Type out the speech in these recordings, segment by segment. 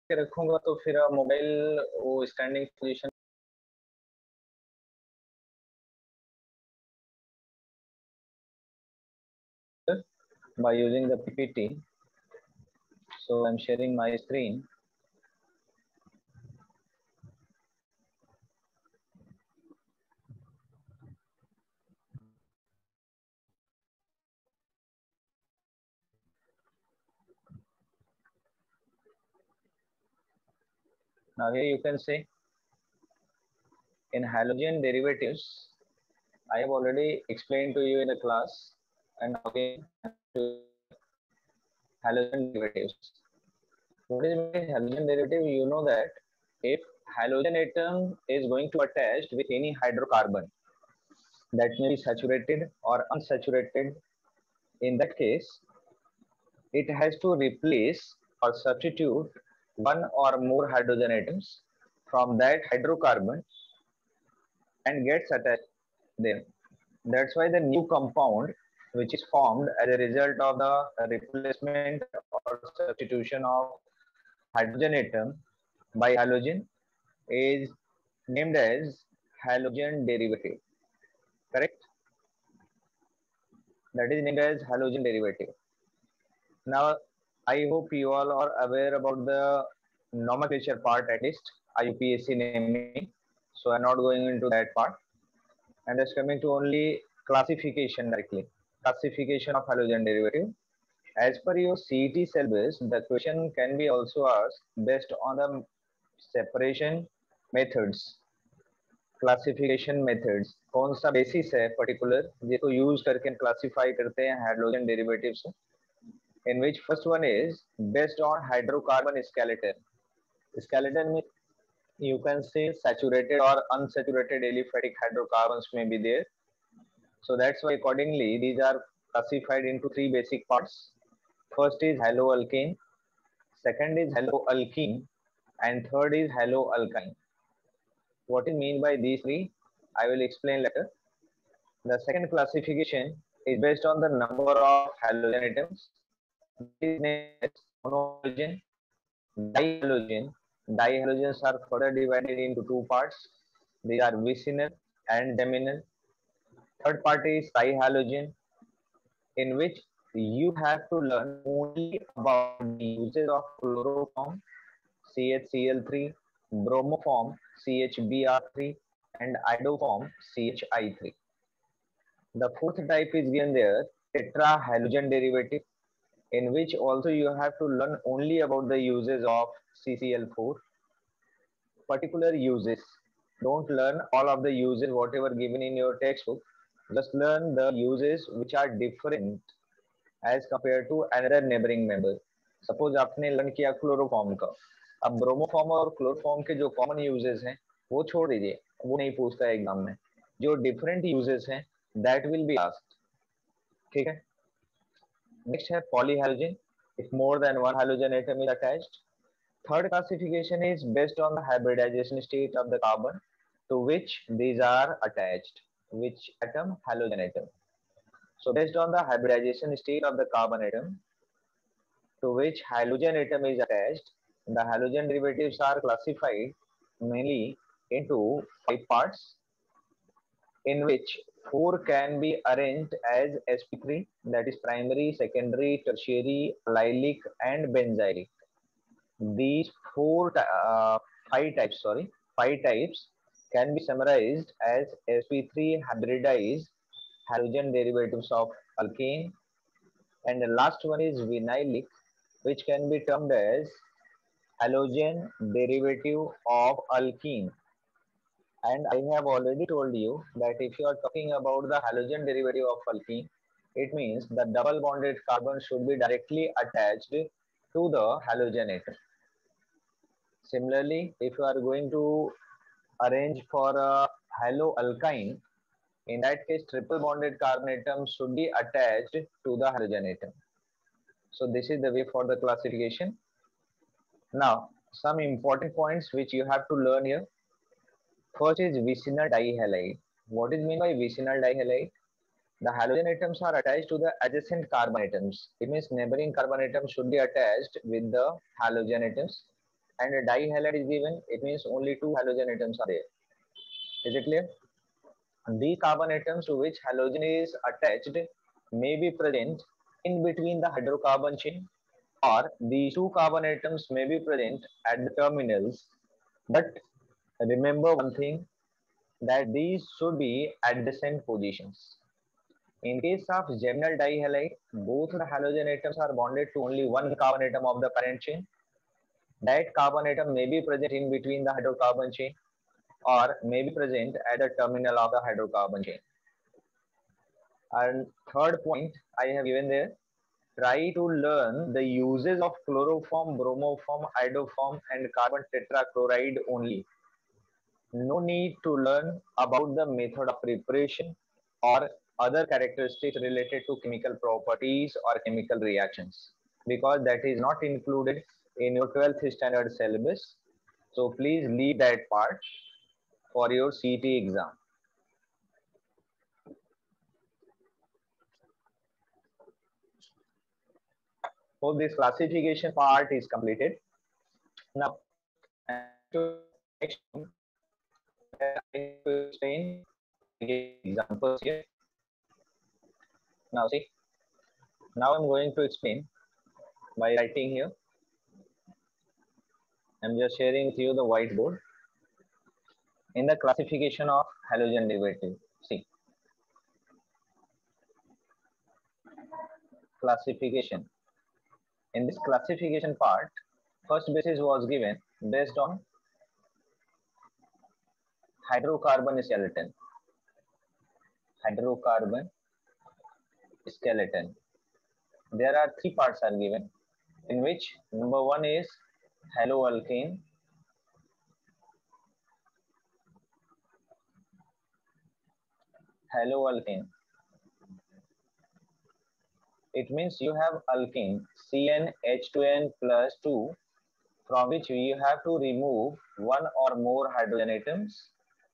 के रखूंगा तो फिर मोबाइल वो standing position by using the PPT. So I'm sharing my screen. Now here you can see in halogen derivatives, I have already explained to you in the class, and again halogen derivatives. What is halogen derivative? You know that if halogen atom is going to attach with any hydrocarbon that may be saturated or unsaturated, in that case, it has to replace or substitute one or more hydrogen atoms from that hydrocarbon and gets attached there. That's why the new compound which is formed as a result of the replacement or substitution of hydrogen atom by halogen is named as halogen derivative. Correct? That is named as halogen derivative. Now, I hope you all are aware about the nomenclature part, at least IUPAC naming. So I'm not going into that part. I'm just coming to only classification directly. Classification of halogen derivative. As per your CET syllabus, the question can be also asked based on the separation methods, classification methods. कौन सा basis है particular जिसको use करके classify करते हैं halogen derivatives, in which first one is based on hydrocarbon skeleton. Skeleton means you can say saturated or unsaturated aliphatic hydrocarbons may be there. So that's why accordingly these are classified into three basic parts. First is haloalkane, second is haloalkene, and third is haloalkyne. What is mean by these three? I will explain later. The second classification is based on the number of halogen atoms. That is named as monohalogen, dihalogen. Dihalogens are further divided into two parts. These are vicinal and geminal. Third part is trihalogen, in which you have to learn only about the uses of chloroform, CHCl3, bromoform, CHBr3, and iodoform, CHI3. The fourth type is given there, tetrahalogen derivative, in which also you have to learn only about the uses of CCl4, particular uses. Don't learn all of the uses whatever given in your textbook. Just learn the uses which are different as compared to another neighboring member. Suppose आपने learn किया chloroform का, अब bromoform और chloroform के जो common uses हैं वो छोड़ दीजिए, वो नहीं पूछता है एग्जाम में. जो डिफरेंट यूजेस हैं दैट विल बी आस्क्ड. ठीक है. नेक्स्ट है पॉलीहैलोजन, if more than one halogen atom is attached. Third classification is based on the hybridization state of the carbon to which these are attached. Which atom? Halogen atom. So based on the hybridization state of the carbon atom to which halogen atom is attached, the halogen derivatives are classified mainly into 5 parts, in which 4 can be arranged as sp3, that is primary, secondary, tertiary, allylic, and benzylic. These 5 types can be summarized as sp3 hybridized halogen derivatives of alkane, and the last one is vinylic, which can be termed as halogen derivative of alkene. And I have already told you that if you are talking about the halogen derivative of alkene, it means the double bonded carbon should be directly attached to the halogen atom. Similarly, if you are going to arrange for a haloalkyne, in that case, triple bonded carbon atom should be attached to the halogen atom. So this is the way for the classification. Now, some important points which you have to learn here. First is vicinal dihalide. What is meant by vicinal dihalide? The halogen atoms are attached to the adjacent carbon atoms. It means neighboring carbon atoms should be attached with the halogen atoms. and a dihalide is given, it means only two halogen atoms are there. Is it clear? The carbon atoms to which halogen is attached may be present in between the hydrocarbon chain, or these two carbon atoms may be present at the terminals. But remember one thing, that these should be adjacent positions. In case of geminal dihalide, both the halogen atoms are bonded to only one carbon atom of the parent chain. That carbon atom may be present in between the hydrocarbon chain or may be present at the terminal of the hydrocarbon chain. And third point I have given there, try to learn the uses of chloroform, bromoform, iodoform and carbon tetrachloride only. No need to learn about the method of preparation or other characteristics related to chemical properties or chemical reactions, because that is not included in your 12th standard syllabus. So please leave that part for your CET exam. Hope this classification part is completed. Now, I'm going to next point where I need to explain by giving examples here. Now, see, now I'm going to explain by writing here. I'm just sharing with you the whiteboard. In the classification of halogen derivative, see, classification. In this classification part, first basis was given based on hydrocarbon skeleton. Hydrocarbon skeleton. There are three parts are given, in which number one is haloalkane. Haloalkane. It means you have alkane CnH2n plus 2, from which you have to remove one or more hydrogen atoms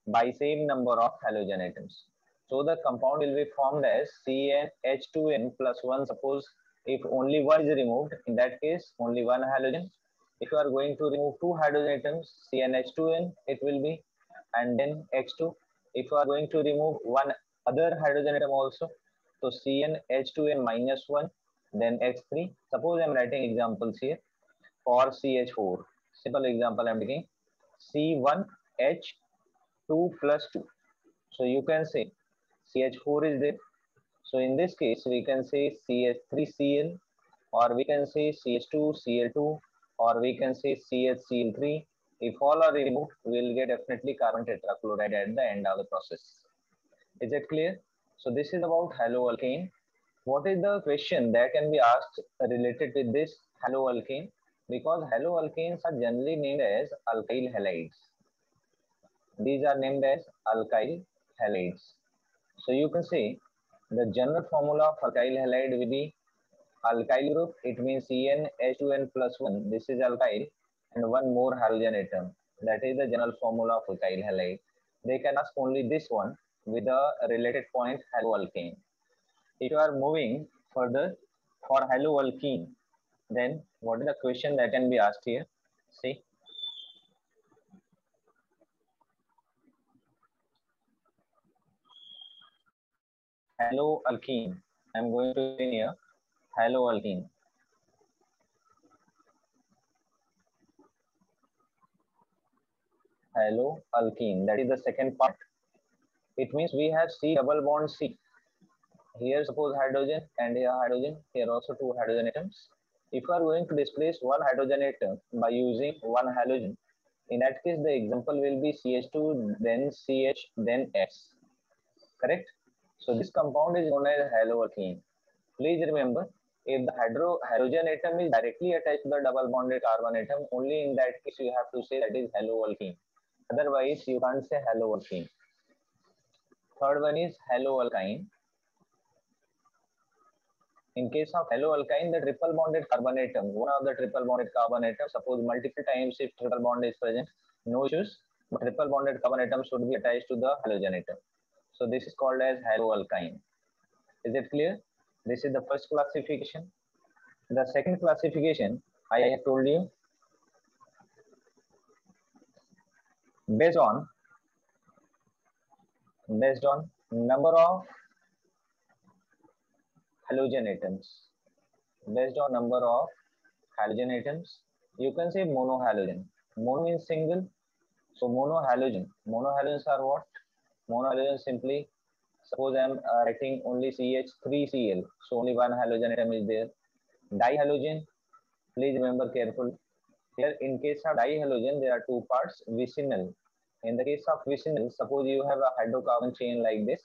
by same number of halogen atoms. So the compound will be formed as CnH2n plus 1. Suppose if only one is removed, in that case only one halogen. If you are going to remove two hydrogen atoms, CnH2n it will be, and then H2. If you are going to remove one other hydrogen atom also, so CnH2n minus 1, then H3. Suppose I am writing examples here for CH4. Simple example I am taking, C1H2 plus 2. So you can say CH4 is there. So in this case, we can say CH3Cl, or we can say CH2Cl2, or we can say CHCl3. If all are removed, we will get definitely carbon tetrachloride at the end of the process. Is it clear? So this is about haloalkane. What is the question that can be asked related with this haloalkane? Because haloalkanes are generally named as alkyl halides. These are named as alkyl halides. So you can say the general formula of alkyl halide will be alkyl group. It means CnH2n plus 1. This is alkyl, and one more halogen atom. That is the general formula of alkyl halide. They can ask only this one with a related point haloalkane. If you are moving further for haloalkene, then what is the question that can be asked here? See, haloalkene. I'm going to say here haloalkene. Haloalkene. That is the second part. It means we have C double bond C. Here suppose hydrogen, and here hydrogen. Here also two hydrogen atoms. If you are going to displace one hydrogen atom by using one halogen, in that case the example will be CH2, then CH, then S. Correct? So this compound is known as haloalkene. Please remember, if the halogen atom is directly attached to the double bonded carbon atom, only in that case you have to say that is haloalkene. Otherwise, you can't say haloalkene. Third one is haloalkyne. In case of haloalkyne, the triple bonded carbon atom, one of the triple bonded carbon atom, suppose multiple times if triple bond is present, no issues, but triple bonded carbon atom should be attached to the halogen atom. So this is called as haloalkyne. Is it clear? This is the first classification. The second classification, I have told you, based on number of halogen atoms. Based on number of halogen atoms, you can say monohalogen. Mono means single. So monohalogen. Monohalogens are what? Monohalogen simply, suppose I am writing only CH3Cl. So only one halogen atom is there. Dihalogen, please remember careful. Here in case of dihalogen, there are two parts, vicinal. In the case of vicinal, suppose you have a hydrocarbon chain like this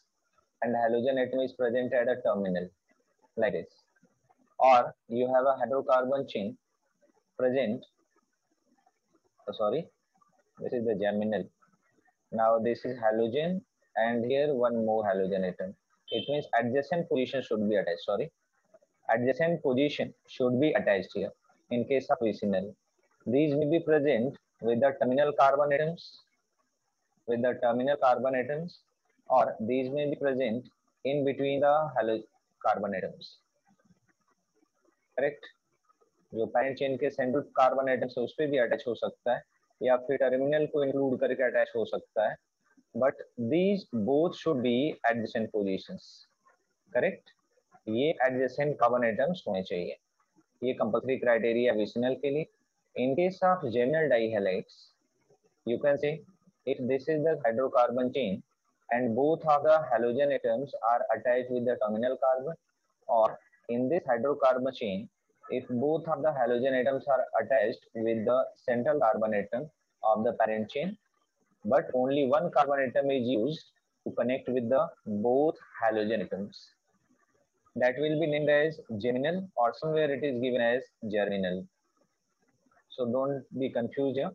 and halogen atom is present at a terminal like this. Or you have a hydrocarbon chain present, sorry, this is the geminal. Now this is halogen and here one more halogen atom. It means adjacent position should be attached, sorry. Adjacent position should be attached here in case of vicinal. These may be present with the terminal carbon atoms, or these may be present in between the carbon atoms. Correct? जो parent chain के central carbon atoms है उस पर भी attach हो सकता है या फिर टर्मिनल को इंक्लूड करके अटैच हो सकता है, but these both should be adjacent positions. Correct? ये एडजेसेंट कार्बन एटम्स होने चाहिए. ये कंपल्सरी क्राइटेरिया विसिनल के लिए. In case of geminal dihalides, you can say if this is the hydrocarbon chain and both of the halogen atoms are attached with the terminal carbon, or in this hydrocarbon chain if both of the halogen atoms are attached with the central carbon atom of the parent chain but only one carbon atom is used to connect with the both halogen atoms, that will be named as geminal, or somewhere it is given as germinal. So don't be confused here.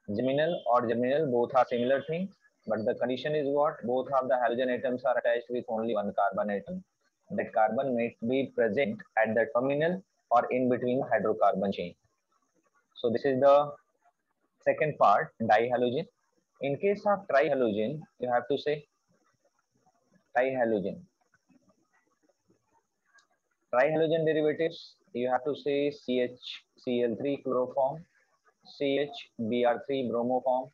Geminal or germinal both are similar things, but the condition is what? Both of the halogen atoms are attached with only one carbon atom. That carbon may be present at the terminal or in between hydrocarbon chain. So this is the second part, dihalogen. In case of trihalogen, you have to say trihalogen. Trihalogen derivatives, you have to say CHCl3 chloroform, CHBr3 bromoform,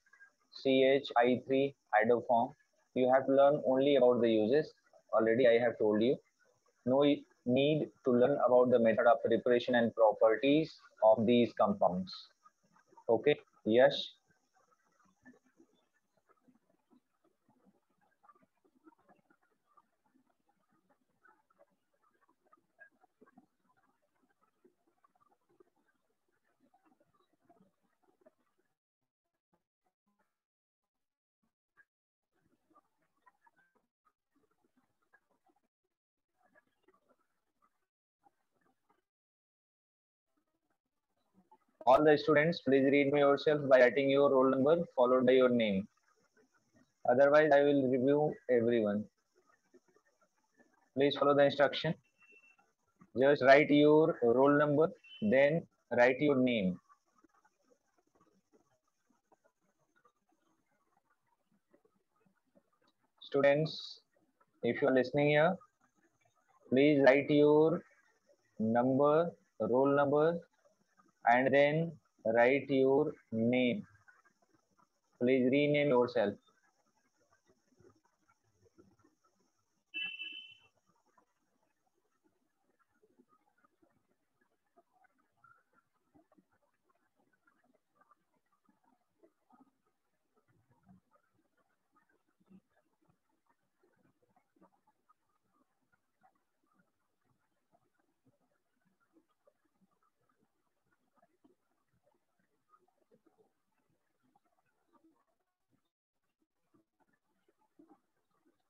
CHI3 iodoform. You have to learn only about the uses. Already I have told you. No need to learn about the method of preparation and properties of these compounds. Okay, yes. All the students, please read me yourself by writing your roll number followed by your name. Otherwise, I will review everyone. Please follow the instruction. Just write your roll number, then write your name. Students, if you are listening here, please write your number, roll number, and then write your name. Please rename yourself.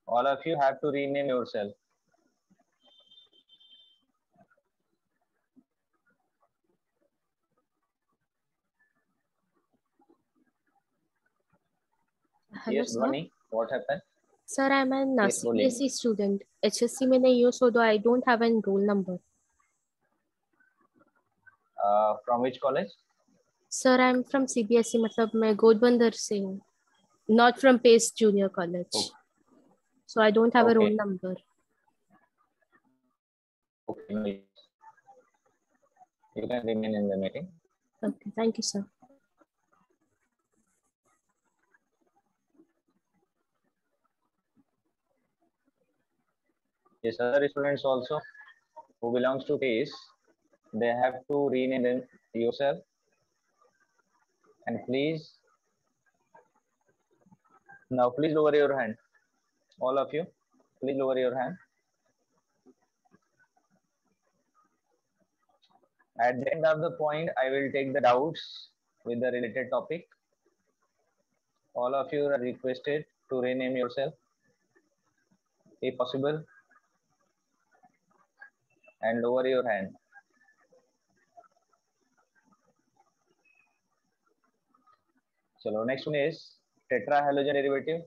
All of you have to rename yourself. Hello, Yes, sir. Bunny, what happened? Sir, I'm an Yes, CBSE student. HSC में नहीं हूँ, so though I don't have a roll number. From which college? Sir, I'm from CBSE, मतलब मैं गोदबंदर से हूँ. Not from Pace Junior College. Okay. So I don't have a roll Okay. number. Okay, no worries. You can remain in the meeting. Okay, thank you, sir. Yes, other students also who belongs to case, they have to rename them yourself. And please, now please lower your hand. All of you, please lower your hand. At the end of the point, I will take the doubts with the related topic. All of you are requested to rename yourself, if possible, and lower your hand. So next one is tetrahalogen derivative,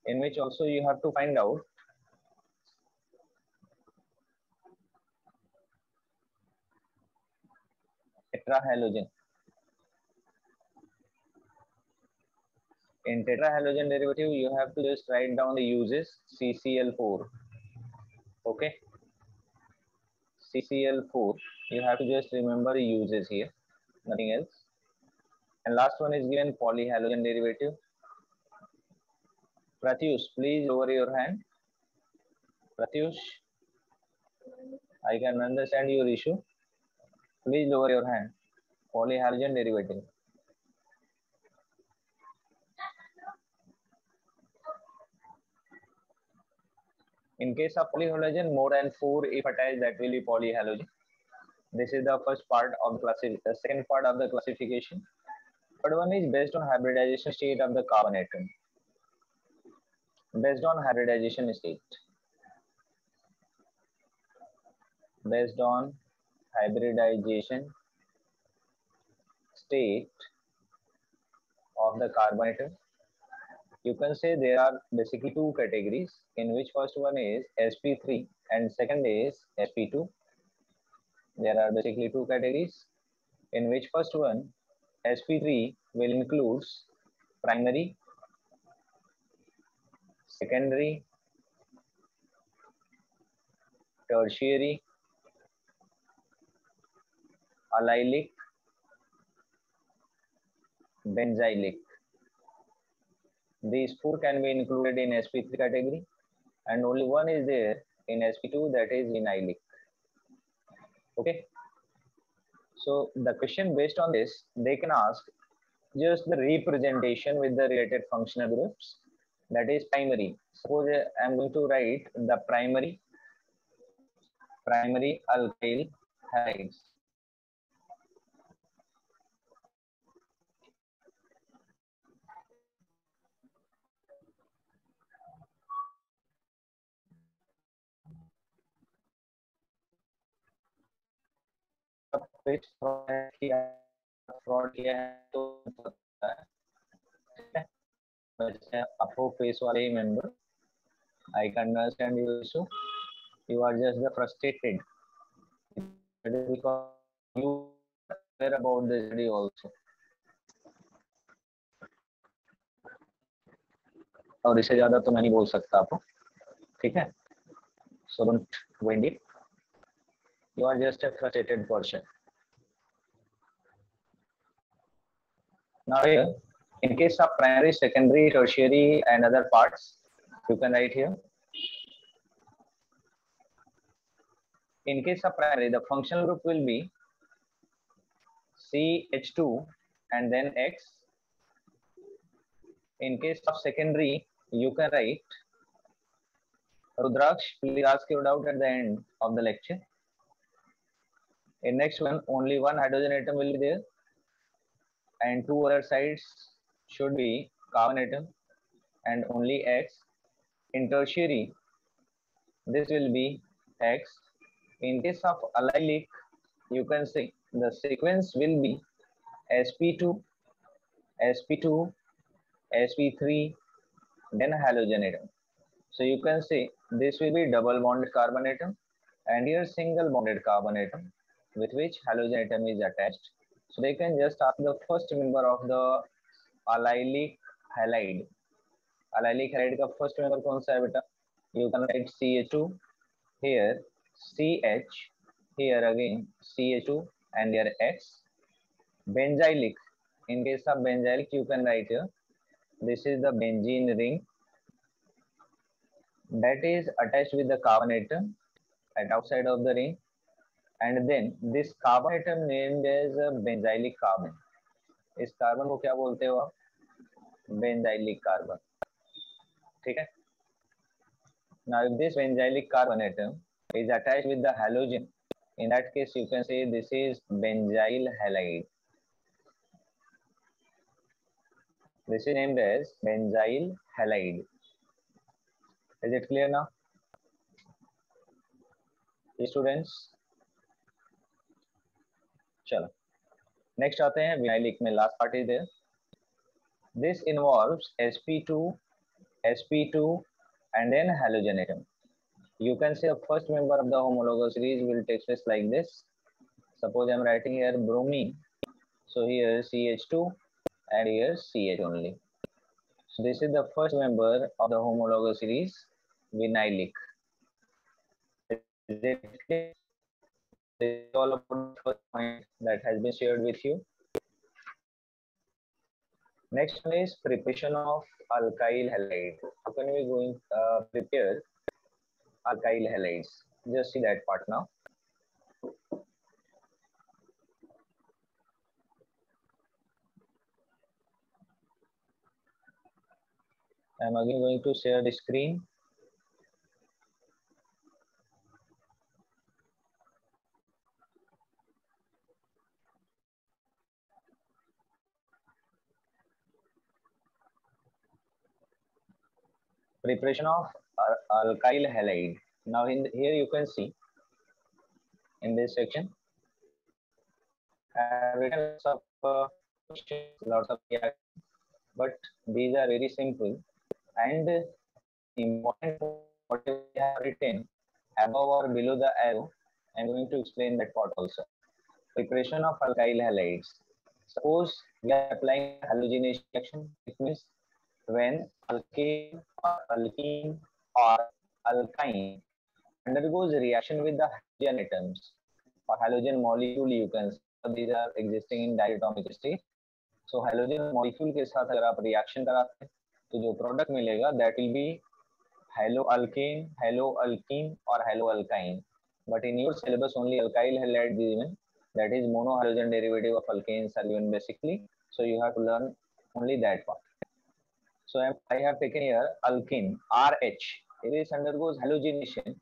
in which also you have to find out tetrahalogen. In tetrahalogen derivative, you have to just write down the uses CCl4. Okay, CCl4. You have to just remember the uses here, nothing else. And last one is given polyhalogen derivative. Pratyush, please lower your hand. Pratyush, I can understand your issue. Please lower your hand. Polyhalogen derivative. In case of polyhalogen, more than 4 if attached, that will be polyhalogen. This is the first part of the second part of the classification. Third one is based on hybridization state of the carbon atom. Based on hybridization state. Based on hybridization state of the carbon atom, you can say there are basically two categories, in which first one is sp3 and second is sp2. There are basically two categories, in which first one sp3 will include primary, secondary, tertiary, allylic, benzylic. These four can be included in sp3 category, and only one is there in sp2, that is vinylic. Okay, so the question based on this, they can ask just the representation with the related functional groups, that is primary. Suppose I am going to write the primary alkyl halides. Fraud किया है तो पता है, वैसे आपको face वाले ही member, I can understand your issue. You are just the frustrated. Because you care about the study also. और इससे ज्यादा तो मैं नहीं बोल सकता आपको, ठीक है? So don't go in deep. You are just a frustrated person. Now here, in case of primary, secondary, tertiary, and other parts, you can write here. In case of primary, the functional group will be CH2 and then X. In case of secondary, you can write Rudraksh, please ask your doubt at the end of the lecture. In next one, only one hydrogen atom will be there, and two other sides should be carbon atom and only X. In tertiary, this will be X. In case of allylic, you can say the sequence will be sp2, sp2, sp3, then halogen atom. So you can say this will be double bonded carbon atom, and here single bonded carbon atom with which halogen atom is attached. So they can just ask the first member of the allylic halide. Allylic halide का first member कौन सा है बेटा? You can write CH2 here, CH here again CH2 and here X. Benzylic. In case of benzylic, you can write here. This is the benzene ring that is attached with the carbon atom, at outside of the ring, and then this carbon atom named as a benzylic carbon. इस carbon को क्या बोलते हो आप? Benzylic carbon. ठीक है. Now if this benzylic carbon atom is attached with the halogen, in that case you can say this is benzyl halide. This is named as benzyl halide. Is it clear now, students? चलो next आते हैं vinylic में. Last part is there. This involves sp2 sp2 and then halogen atom. You can say the first member of the homologous series will take place like this. Suppose I am writing here bromine, so here CH2 and here CH only. So this is the first member of the homologous series, vinylic. Is it clear? This is all about the first point that has been shared with you. Next one is preparation of alkyl halide. How can we going prepare alkyl halides? Just see that part now. I'm again going to share the screen. Preparation of alkyl halide. Now here you can see in this section I have written lots of questions, lots of reactions, but these are very simple and important. Whatever we have written above or below the arrow, I'm going to explain that part also. Preparation of alkyl halides. Suppose we are applying halogenation reaction. It means when alkane or alkene or alkyne undergoes reaction with the halogen atoms or halogen molecule, you can say these are existing in diatomic state. So halogen molecule के साथ अगर आप reaction कराते हैं तो जो product मिलेगा that will be haloalkane, haloalkene or haloalkyne. But in your syllabus only alkyl halide is given, that is monohalogen derivative of alkanes are given basically. So you have to learn only that part. So I have taken here alkene RH. It undergoes halogenation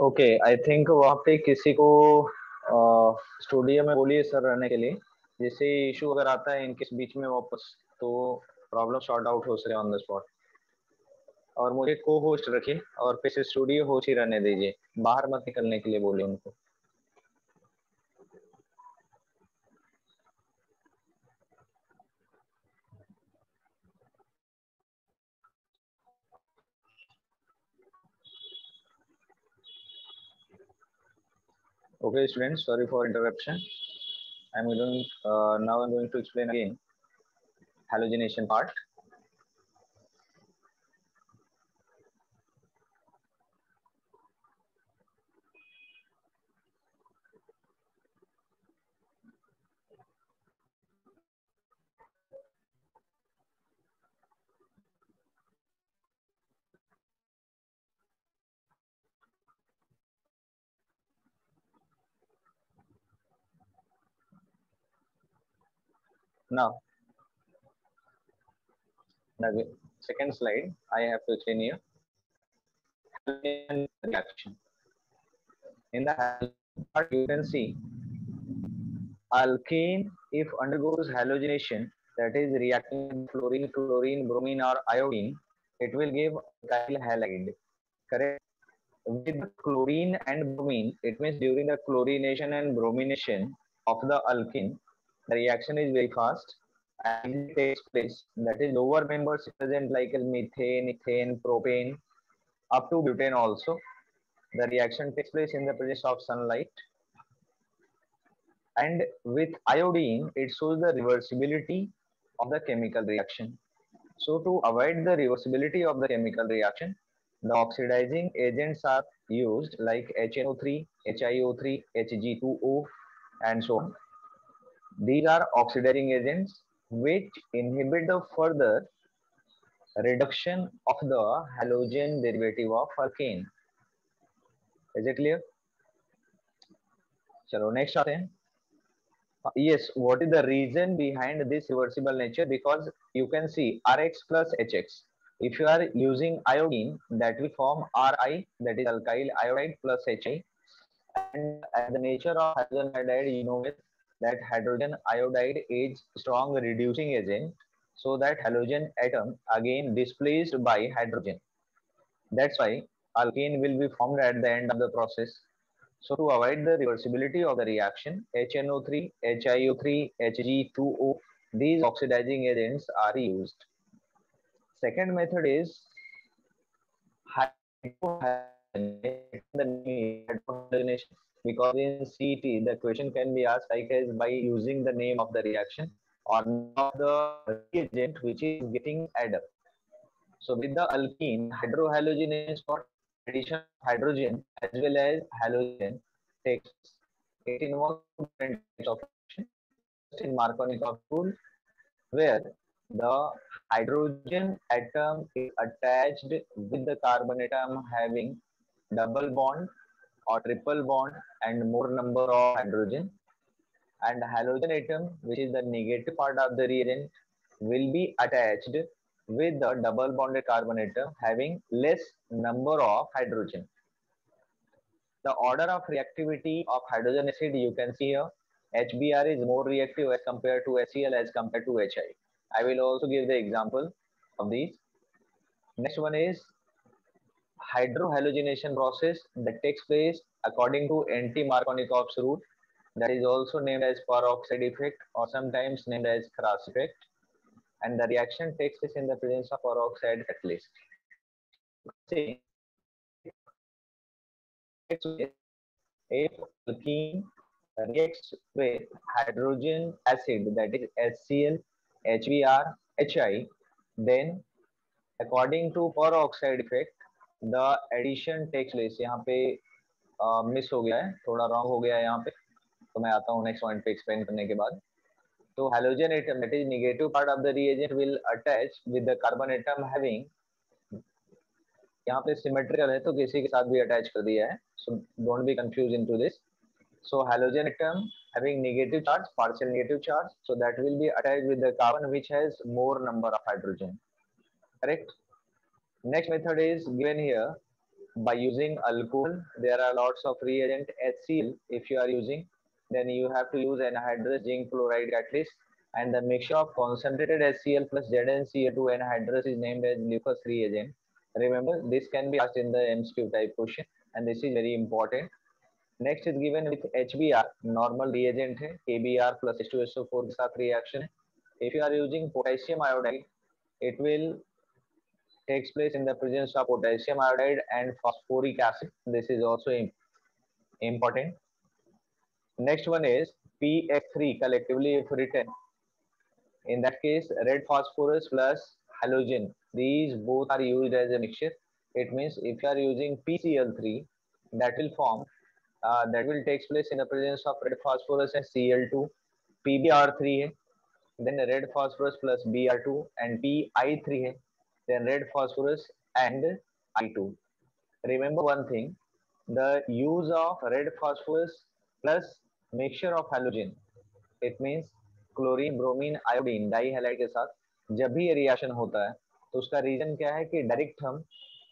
okay, I think वहाँ पे किसी को studio में बोलिए sir रहने के लिए, जैसे इशू अगर आता है इनके बीच में वापस, तो प्रॉब्लम सॉर्ट आउट हो सके ऑन द स्पॉट। और मुझे को होस्ट रखिए और फिर से स्टूडियो होस्ट ही रहने दीजिए, बाहर मत निकलने के लिए बोलिए उनको। Okay, students, sorry for interruption. I'm going now I'm going to explain again halogenation part. Now, the second slide I have to explain here halogen reaction. In the halogen part, you can see alkane if undergoes halogenation, that is reacting with fluorine, chlorine, bromine, or iodine, it will give alkyl halide. Correct. With chlorine and bromine, it means during the chlorination and bromination of the alkene, the reaction is very fast and it takes place. That is, lower members present like methane, ethane, propane, up to butane also. The reaction takes place in the presence of sunlight. And with iodine, it shows the reversibility of the chemical reaction. So to avoid the reversibility of the chemical reaction, the oxidizing agents are used like HNO3, HiO3, Hg2O, and so on. These are oxidizing agents which inhibit the further reduction of the halogen derivative of alkane. Is it clear? चलो next आते हैं. Yes, what is the reason behind this reversible nature? Because you can see Rx plus Hx. If you are using iodine, that will form Ri, that is alkyl iodide plus Hi. And as the nature of hydrogen iodide, you know it, that hydrogen iodide is strong reducing agent, so that halogen atom again displaced by hydrogen. That's why alkene will be formed at the end of the process. So to avoid the reversibility of the reaction, HNO3, HiO3, Hg2O, these oxidizing agents are used. Second method is hydrohalogenation, because in CET the question can be asked like as by using the name of the reaction or of the reagent which is getting added. So with the alkene, hydrohalogenation is for addition of hydrogen as well as halogen takes. It involves different types of reaction. First is Markovnikov rule, where the hydrogen atom is attached with the carbon atom having double bond or triple bond and more number of hydrogen, and halogen atom, which is the negative part of the reagent, will be attached with the double bonded carbon atom having less number of hydrogen. The order of reactivity of hydrogen acid you can see here. HBr is more reactive as compared to HCl as compared to HI. I will also give the example of these. Next one is hydrohalogenation process that takes place according to anti-Markovnikov's rule, that is also named as peroxide effect or sometimes named as Kras effect, and the reaction takes place in the presence of peroxide catalyst. See, if alkene reacts with hydrogen acid, that is HCl, HBr, HI, then according to peroxide effect, the addition takes place. यहाँ पे miss हो गया है, थोड़ा wrong हो गया है यहाँ पे, तो मैं आता हूँ नेक्स्ट पॉइंट पे एक्सप्लेन करने के बाद. तो halogen atom, that is negative part of the reagent, will attach with the carbon atom having, यहाँ पे सिमेट्रिकल है तो किसी के साथ भी अटैच कर दिया है, so don't be confused into this. So halogen atom having negative charge, partial negative charge, so that will be attached with the carbon which has more number of hydrogen. Correct. Next method is given here, By using alcohol, there are lots of reagent HCl. If you are using, then you have to use anhydrous zinc chloride catalyst, and the mixture of concentrated HCl plus ZnCl2 anhydrous is named as Lucas reagent. Remember, this can be asked in the MCQ type question, and this is very important. Next is given with HBr, normal reagent है, KBr plus H2SO4 के साथ reaction है. If you are using potassium iodide, it will takes place in the presence of potassium iodide and phosphoric acid. This is also important. Next one is PF3 collectively if written. In that case, red phosphorus plus halogen. These both are used as a mixture. It means if you are using PCl3, that will form that will takes place in the presence of red phosphorus and Cl2. PBr3 है, then red phosphorus plus Br2 and PI3 है, then red phosphorus and I2. Remember one thing, the use of red phosphorus plus mixture of halogen, it means chlorine bromine iodine dihalide के साथ जब भी ये reaction होता है तो उसका रीजन क्या है कि डायरेक्ट हम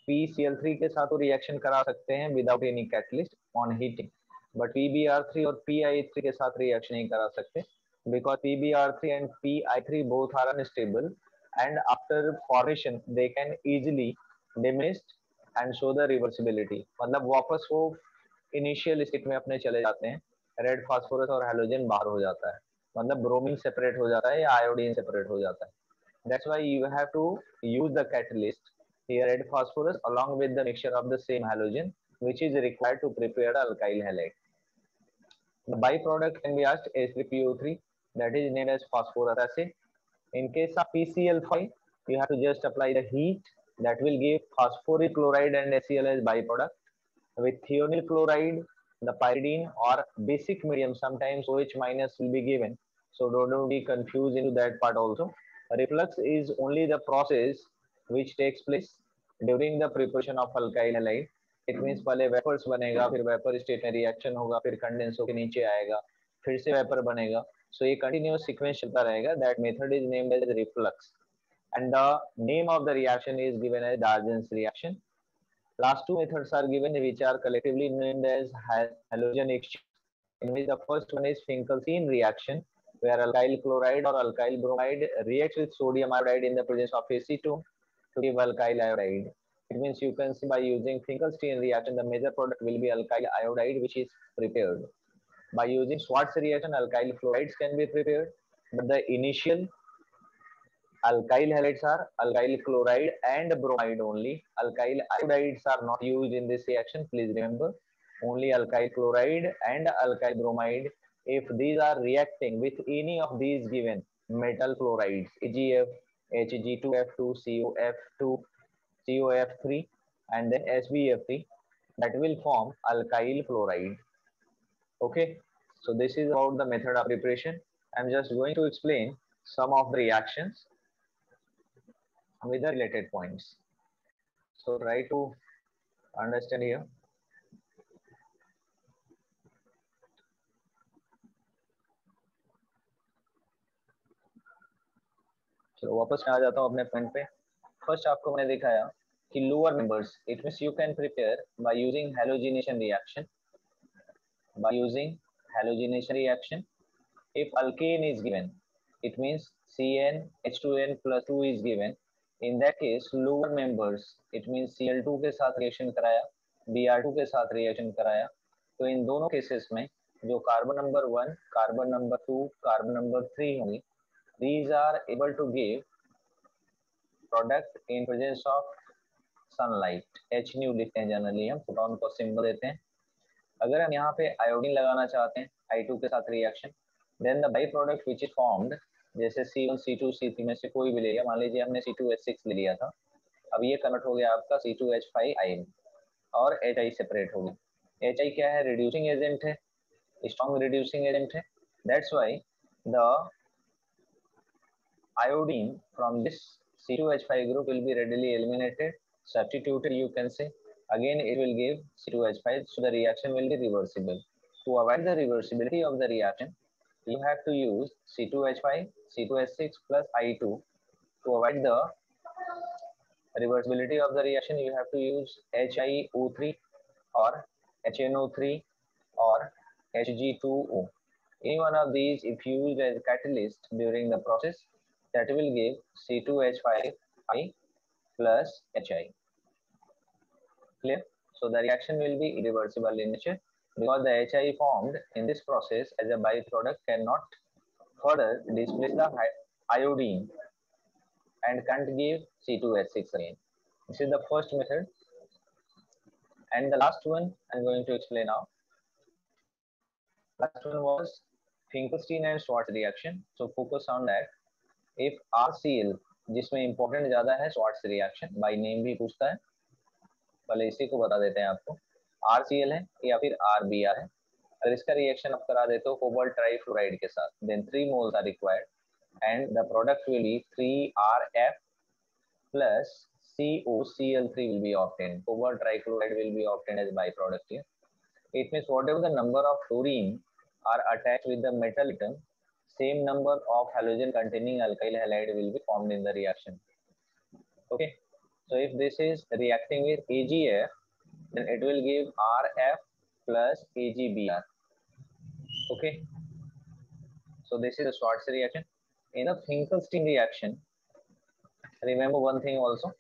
PCl3 के साथ वो रिएक्शन करा सकते हैं without any catalyst on heating, but PBr3 और PI3 के साथ रिएक्शन नहीं करा सकते because PBr3 and PI3 both are unstable and after formation they can easily diminish and show the reversibility. मतलब वापस वो इनिशियल स्टेट में अपने चले जाते हैं, रेड फास्फोरस और हेलोजन बाहर हो जाता है, मतलब ब्रोमीन सेपरेट हो जाता है या आयोडीन सेपरेट हो जाता है. That's why you have to use the catalyst here red phosphorus along with the mixture of the same halogen which is required to prepare the alkyl halide. The byproduct can be asked H3PO3, that is named as phosphorus acid. In case of PCl5, you have to just apply the heat that will give phosphoric chloride and HCl as byproduct. With thionyl chloride, the pyridine or basic medium, sometimes OH minus will be given. So don't be confused into that part also. Reflux is only the process which takes place during the preparation of alkyl halide. It means पहले vapours बनेगा, फिर vapour state में reaction होगा, फिर condense होकर नीचे आएगा, फिर से वेपर बनेगा. सो ये कंटिन्यूअस सीक्वेंस चलता रहेगा. That method is named as reflux and the name of the reaction is given as Darzens reaction. Last two methods are given which are collectively named as halogen exchange, in which the first one is Finkelstein reaction where alkyl chloride or alkyl bromide reacts with sodium iodide in the presence of Ac2 to give alkyl iodide. It means you can see by using Finkelstein reaction the major product will be alkyl iodide which is prepared. By using Schwartz reaction alkyl fluorides can be prepared, but the initial alkyl halides are alkyl chloride and bromide only. Alkyl iodides are not used in this reaction. Please remember, only alkyl chloride and alkyl bromide. If these are reacting with any of these given metal chlorides, AgF, Hg2F2, COF2, COF3, and then SbF3, that will form alkyl fluoride. Okay, so this is about the method of preparation. I'm just going to explain some of the reactions with the related points. So try to understand here. चलो वापस मैं आ जाता हूँ अपने point पे. First आपको मैंने दिखाया कि lower members, it means you can prepare by using halogenation reaction. By using halogenation reaction, if alkane is given, it means CnH2n plus 2 is given. In that case, lower members, it means Cl2 के साथ reaction कराया, Br2 के साथ reaction कराया, तो इन दोनों cases में जो carbon number 1, carbon number 2, carbon number 3 होंगी, these are able to give product in presence of sunlight. H nu लिखते हैं जनरली, हम फोटोन को सिंबल देते हैं. अगर हम यहाँ पे आयोडीन लगाना चाहते हैं I2 के साथ reaction, then the by product which is formed, जैसे C1, C2, C3 में से कोई भी ले लिया, मान लीजिए हमने C2H6 ले लिया था, अब ये कन्वर्ट हो गया आपका C2H5 और HI सेपरेट हो गया. HI क्या है? रिड्यूसिंग एजेंट है, स्ट्रॉन्ग रिड्यूसिंग एजेंट है. That's why the iodine from this C2H5 group will be readily eliminated, substituted you can say. Again it will give C2H5, so the reaction will be reversible. To avoid the reversibility of the reaction, you have to use C2H5, C2H6 plus I2 to avoid the Reversibility of the reaction, you have to use HiO3 or HNO3 or Hg2O. Any one of these, if used as catalyst during the process, that will give C2H5I plus Hi. Clear? So the reaction will be irreversible in nature because the Hi formed in this process as a byproduct cannot further displace the iodine and can't give C2H6 again. This is the first method. And the last one I'm going to explain now. Last one was Finkelstein and Schwarz reaction. So focus on that. If RCl, जिसमें important ज़्यादा है Schwarz reaction, by name भी पूछता है, पहले इसी को बता देते हैं आपको. RCl है या फिर RBr है. अगर इसका रिएक्शन आप करा देते हो कोबाल्ट ट्राइफ्लोराइड के साथ, then 3 moles are required and the product will be 3RF plus COCl3 will be obtained. Cobalt trichloride will be obtained as byproduct here. It means whatever the number of fluorine are attached with the metal atom, same number of halogen containing alkyl halide will be formed in the reaction. Okay, so if this is reacting with AgF, then it will give RF plus AgBr. Okay, so this is the Schwarz reaction. In a Finkelstein reaction, remember one thing also,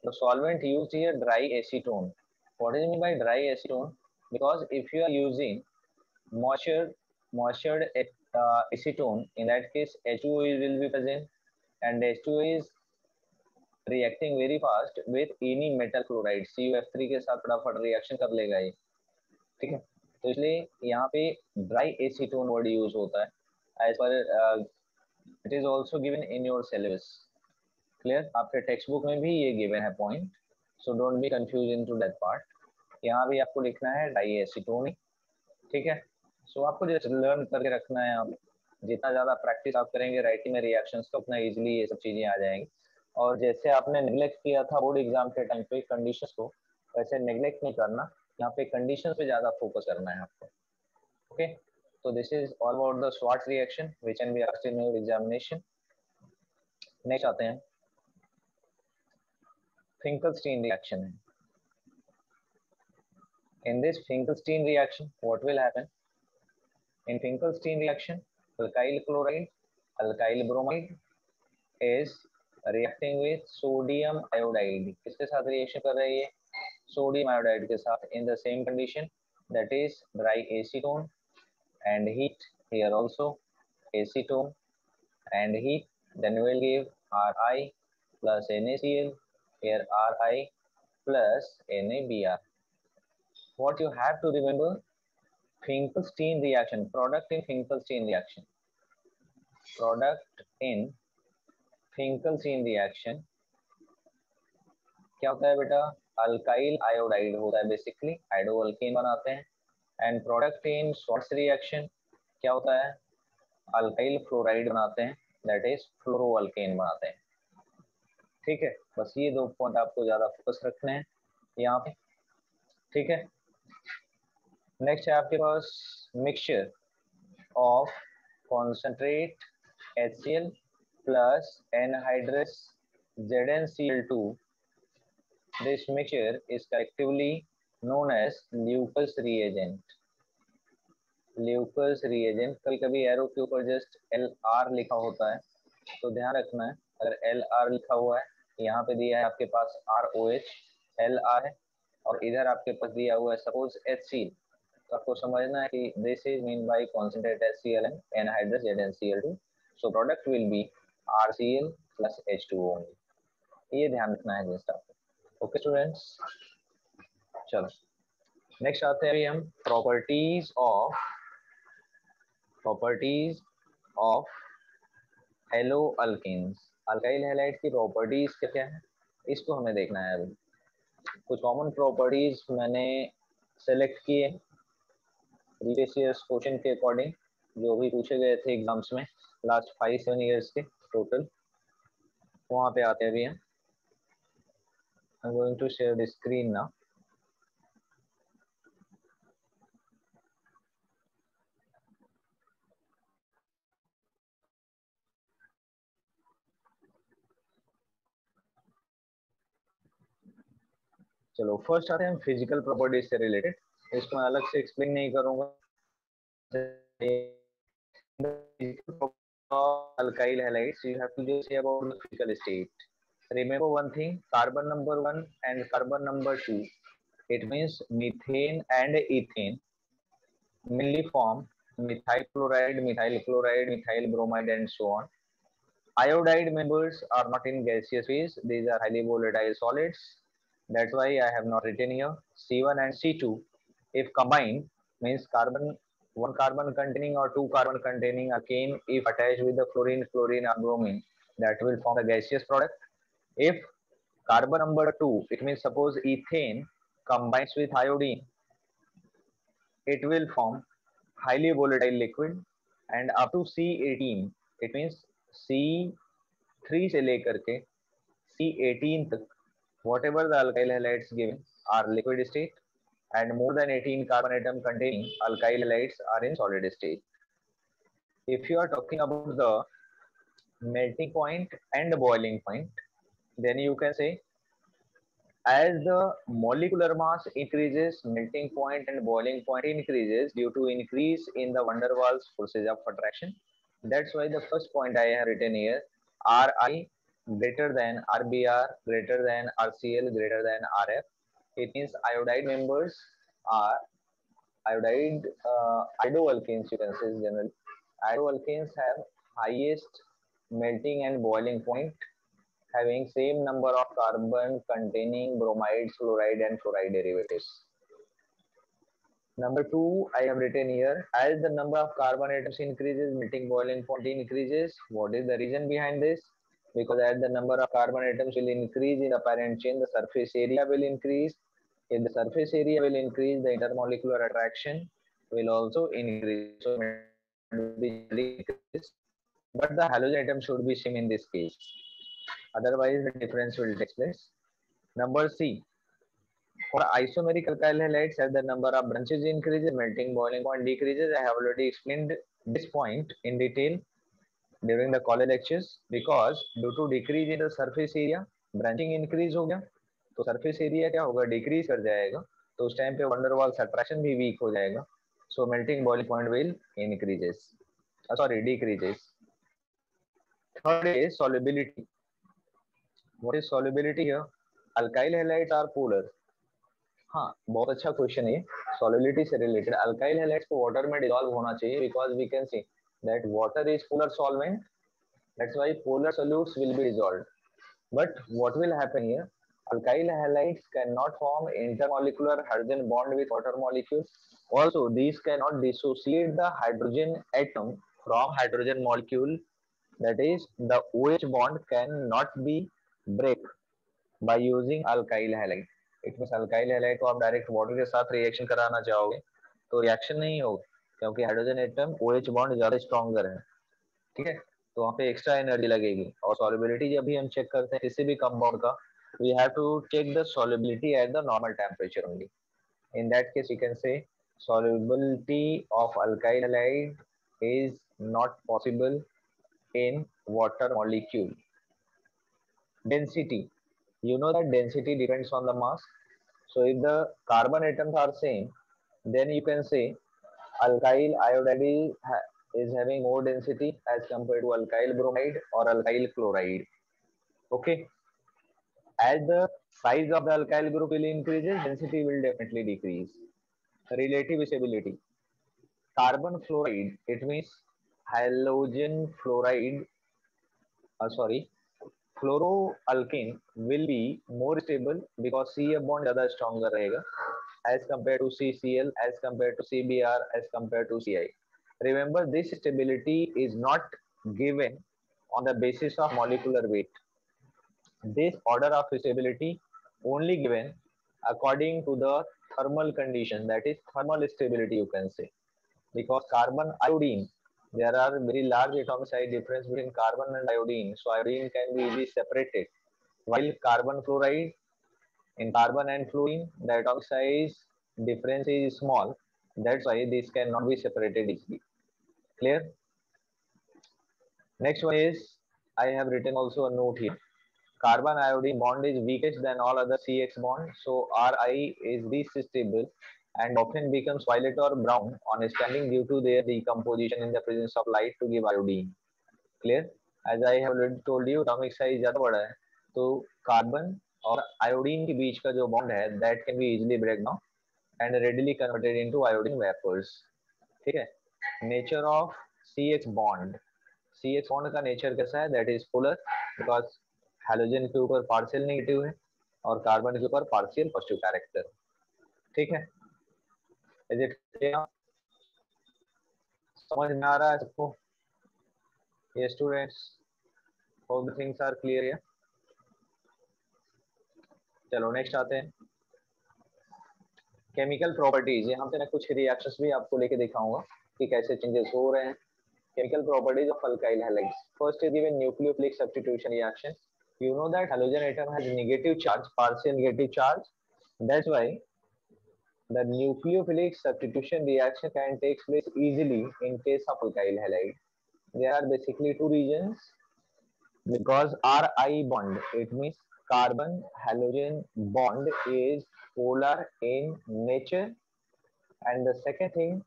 the solvent used here dry acetone. What is meant by dry acetone? Because if you are using moistured acetone, in that case H2O will be present and H2O is reacting very fast with any metal chloride. CuF3 के साथ फटाफट reaction कर लेगा ये, ठीक है. तो इसलिए यहाँ पे ड्राई एसीटोन वर्ड यूज होता है एज पर it is also given in your syllabus. Clear? आपके टेक्स्ट बुक में भी ये गिवन है point, so don't be confuse into that part. यहाँ भी आपको लिखना है डाई एसीटोन, ठीक है. सो आपको जस्ट लर्न करके रखना है. आप जितना ज़्यादा प्रैक्टिस आप करेंगे राइटिंग में रिएक्शंस तो उतना इजीली ये सब चीज़ें आ जाएंगी. और जैसे आपने नेग्लेक्ट किया था बोर्ड एग्जाम के टाइम पे कंडीशंस को, वैसे नेग्लेक्ट नहीं करना. यहाँ पे कंडीशंस पे ज़्यादा फोकस करना है आपको. Okay, so this is all about the Schwarz reaction which can be asked in your examination. Next आते हैं Finkelstein reaction. In this Finkelstein reaction, what will happen? In Finkelstein reaction, alkyl chloride, alkyl bromide is reacting with sodium iodide. किसके साथ reaction कर रही है? Sodium iodide के साथ in the same condition, that is dry acetone and heat. Here also acetone and heat, then we will give Ri plus NaCl, here Ri plus NaBr. What you have to remember, Finkelstein reaction, product in Finkelstein reaction. Product in Finkelstein reaction क्या होता है बेटा? Alkyl iodide होता है, basically hydroalkane बनाते हैं. End product in Swarts reaction क्या होता है? अल्काइल फ्लोराइड बनाते हैं, दैट इज फ्लोरोअल्केन बनाते हैं. ठीक है, बस ये दो पॉइंट आपको ज्यादा फोकस रखने हैं यहाँ पे. ठीक है, नेक्स्ट है आपके पास mixture of concentrate HCl plus anhydrous ZnCl2. This mixture is collectively known as Leucas reagent. Leucas reagent, कभी कभी एरो के ऊपर जस्ट LR लिखा होता है, तो ध्यान रखना है. अगर LR लिखा हुआ है, यहाँ पे दिया है आपके पास ROH, LR है, और इधर आपके पास दिया हुआ है सपोज HCl, तो आपको समझना है कि this is mean bye concentrate HCl and anhydrous ZnCl2. So product will be RCl plus H2O only. ये ध्यान रखना है जस्ट आपको. ओके स्टूडेंट्स, चलो नेक्स्ट आते हैं अभी हम properties of haloalkanes. Alkyl halide की प्रॉपर्टीज क्या क्या है, इसको हमें देखना है. अभी कुछ कॉमन प्रॉपर्टीज मैंने सेलेक्ट किए प्रीवियस ईयर्स क्वेश्चन के अकॉर्डिंग, जो भी पूछे गए थे एग्जाम्स में लास्ट 5-7 ईयर्स के टोटल, वहाँ पे आते हैं अभी हम. I'm going to share the screen now. चलो फर्स्ट आते हैं हम फिजिकल प्रॉपर्टीज से रिलेटेड. इसको मैं अलग से एक्सप्लेन नहीं करूंगा. The physical properties of alkyl halides, you have to just say about the physical state. Remember one thing: carbon number one and carbon number two. It means methane and ethane mainly form methyl chloride, methyl chloride, methyl bromide, and so on. Iodide members are not in gaseous phase. These are highly volatile solids. That's why I have not written here. C1 and C2, if combined, means carbon one carbon containing or two carbon containing alkane, if attached with the fluorine, chlorine, or bromine, that will form the gaseous product. If carbon number two, it means suppose ethane combines with iodine, it will form highly volatile liquid. And up to C18, it means C3 से लेकर के C18 तक, whatever the alkyl halides given are liquid state, and more than 18 carbon atom containing alkyl halides are in solid state. If you are talking about the melting point and the boiling point, then you can say as the molecular mass increases, melting point and boiling point increases due to increase in the van der Waals forces of attraction. That's why the first point I have written here, Ri greater than Rbr greater than Rcl greater than Rf. It means iodide members are iodide isoalkanes, you can say generally. Isoalkanes have highest melting and boiling point, having same number of carbon containing bromides, fluoride, and fluoride derivatives. Number two, I have written here, as the number of carbon atoms increases, melting boiling point increases. What is the reason behind this? Because as the number of carbon atoms will increase in the parent chain, the surface area will increase. If the surface area will increase, the intermolecular attraction will also increase. So melting point will be generally increases. But the halogen atom should be same in this case. Otherwise, the difference will take place. Number C, for isomeric alkyl halides, as the number of branches increases, melting boiling point decreases. I have already explained this point in detail during the college lectures, because due to decrease in the surface area, branching increase हो गया, तो surface area क्या होगा, decrease कर जाएगा, तो उस time पे van der Waals attraction भी weak हो जाएगा, so melting boiling point will increases, sorry decreases. Third is solubility. What is solubility here? Alkyl halides are polar. हाँ, बहुत अच्छा क्वेश्चन है. सॉलिबिलिटी से रिलेटेड अल्काइल हैलाइड्स को वाटर में डिसॉल्व होना चाहिए, because we can see that water is polar solvent. That's why polar solutes will be dissolved. But what will happen here? Alkyl halides cannot form intermolecular hydrogen bond with water molecules. Also, these cannot dissociate the hydrogen atom from hydrogen molecule. That is, the OH bond cannot be break by using alkyl halide. It mean alkyl halide को आप direct water के साथ reaction कराना चाहोगे तो reaction नहीं होगा, क्योंकि हाइड्रोजन एटम OH बॉन्ड ज्यादा स्ट्रॉन्गर है. ठीक है, तो वहाँ पे एक्स्ट्रा एनर्जी लगेगी. और सॉल्युबिलिटी जब भी हम चेक करते हैं किसी भी कंपाउंड का, we have to check the solubility at the normal temperature only. In that case you can say solubility of alkyl halide is not possible in water molecule. Density, you know that density depends on the mass. So if the carbon atoms are same, then you can say alkyl iodide is having more density as compared to alkyl bromide or alkyl chloride. Okay, as the size of the alkyl group will increases, density will definitely decrease. Relative stability. Carbon fluoride, it means halogen fluoride, sorry, fluoroalkane will be more stable because CF bond ज़्यादा stronger रहेगा as compared to CCl, as compared to CBr, as compared to CI. Remember, this stability is not given on the basis of molecular weight. This order of stability only given according to the thermal condition, that is thermal stability you can say. Because carbon iodine, there are very large atomic size difference between carbon and iodine, so iodine can be easily separated. While carbon fluoride, in carbon and fluorine, the atomic size difference is small. That's why this cannot be separated easily. Clear? Next one is, I have written also a note here. carbon iodine bond is weakest than all other CX bond, so Ri is least stable and often becomes violet or brown on standing due to their decomposition in the presence of light to give iodine. Clear? As I have already told you, atomic size ज़्यादा बड़ा है, तो carbon और iodine के बीच का जो bond है, that can be easily break down and readily converted into iodine vapors. ठीक है? Nature of CX bond. CX bond का nature कैसा है? That is polar because halogen के ऊपर partial negative है और कार्बन के ऊपर partial positive character. ठीक है? Is it clear? समझ में आ रहा है सबको? Yes, students. Hope the things are clear here. चलो नेक्स्ट आते हैं केमिकल प्रॉपर्टीज। यहाँ पे मैं कुछ रिएक्शंस भी आपको लेके दिखाऊंगा कि कैसे चेंजेस हो रहे हैं। Chemical properties of alkyl halides. First is given nucleophilic substitution reaction. You know that halogen atom has negative charge, partial negative charge. That's why the nucleophilic substitution reaction can take place easily in case of alkyl halide. There are basically two reasons. Because Ri bond, it means carbon halogen bond is polar in nature, and the second thing,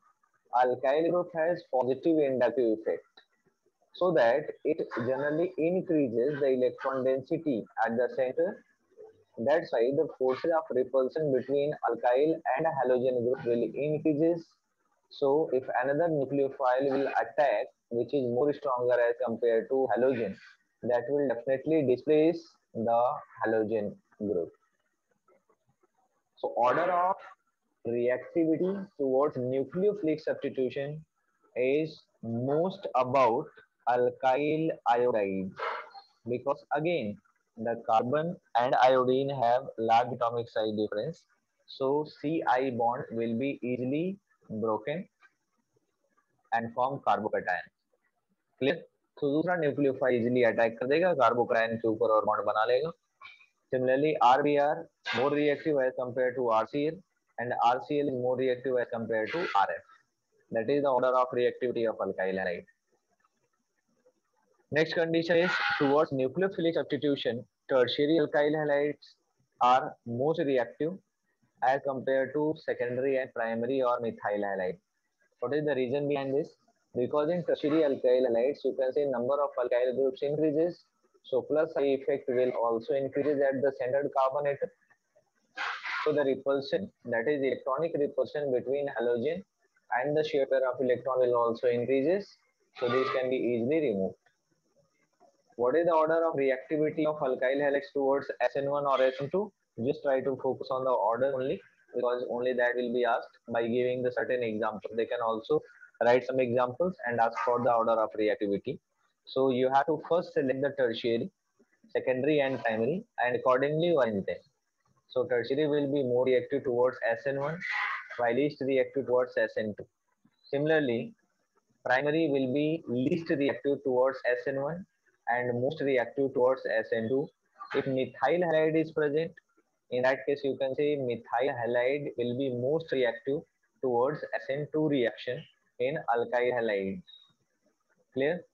alkyl group has positive inductive effect, so that it generally increases the electron density at the center. That's why the forces of repulsion between alkyl and halogen group will increases. So if another nucleophile will attack, which is more stronger as compared to halogen, that will definitely displace the halogen group. So order of reactivity towards nucleophilic substitution is most about alkyl iodide, because again the carbon and iodine have large atomic size difference, so Ci bond will be easily broken and form carbocation. Clear? तो दूसरा nucleophile easily attack कर देगा carbocation के ऊपर और bond बना लेगा. Similarly, RBr more reactive as compared to RCl, and RCl is more reactive as compared to RF. That is the order of reactivity of alkyl halide. Next condition is towards nucleophilic substitution, tertiary alkyl halides are most reactive as compared to secondary and primary or methyl halide. What is the reason behind this? Because in tertiary alkyl halides, you can say number of alkyl groups increases, so plus I effect will also increases at the centered carbon atom. So the repulsion, that is electronic repulsion between halogen and the shear pair of electron will also increases. So this can be easily removed. What is the order of reactivity of alkyl halides towards SN1 or SN2? Just try to focus on the order only, because only that will be asked by giving the certain example. They can also write some examples and ask for the order of reactivity. So you have to first select the tertiary, secondary and primary, and accordingly arrange them. So tertiary will be more reactive towards SN1, while least reactive towards SN2. Similarly, primary will be least reactive towards SN1 and most reactive towards SN2. If methyl halide is present, in that case you can say methyl halide will be most reactive towards SN2 reaction in alkyl halide. Clear?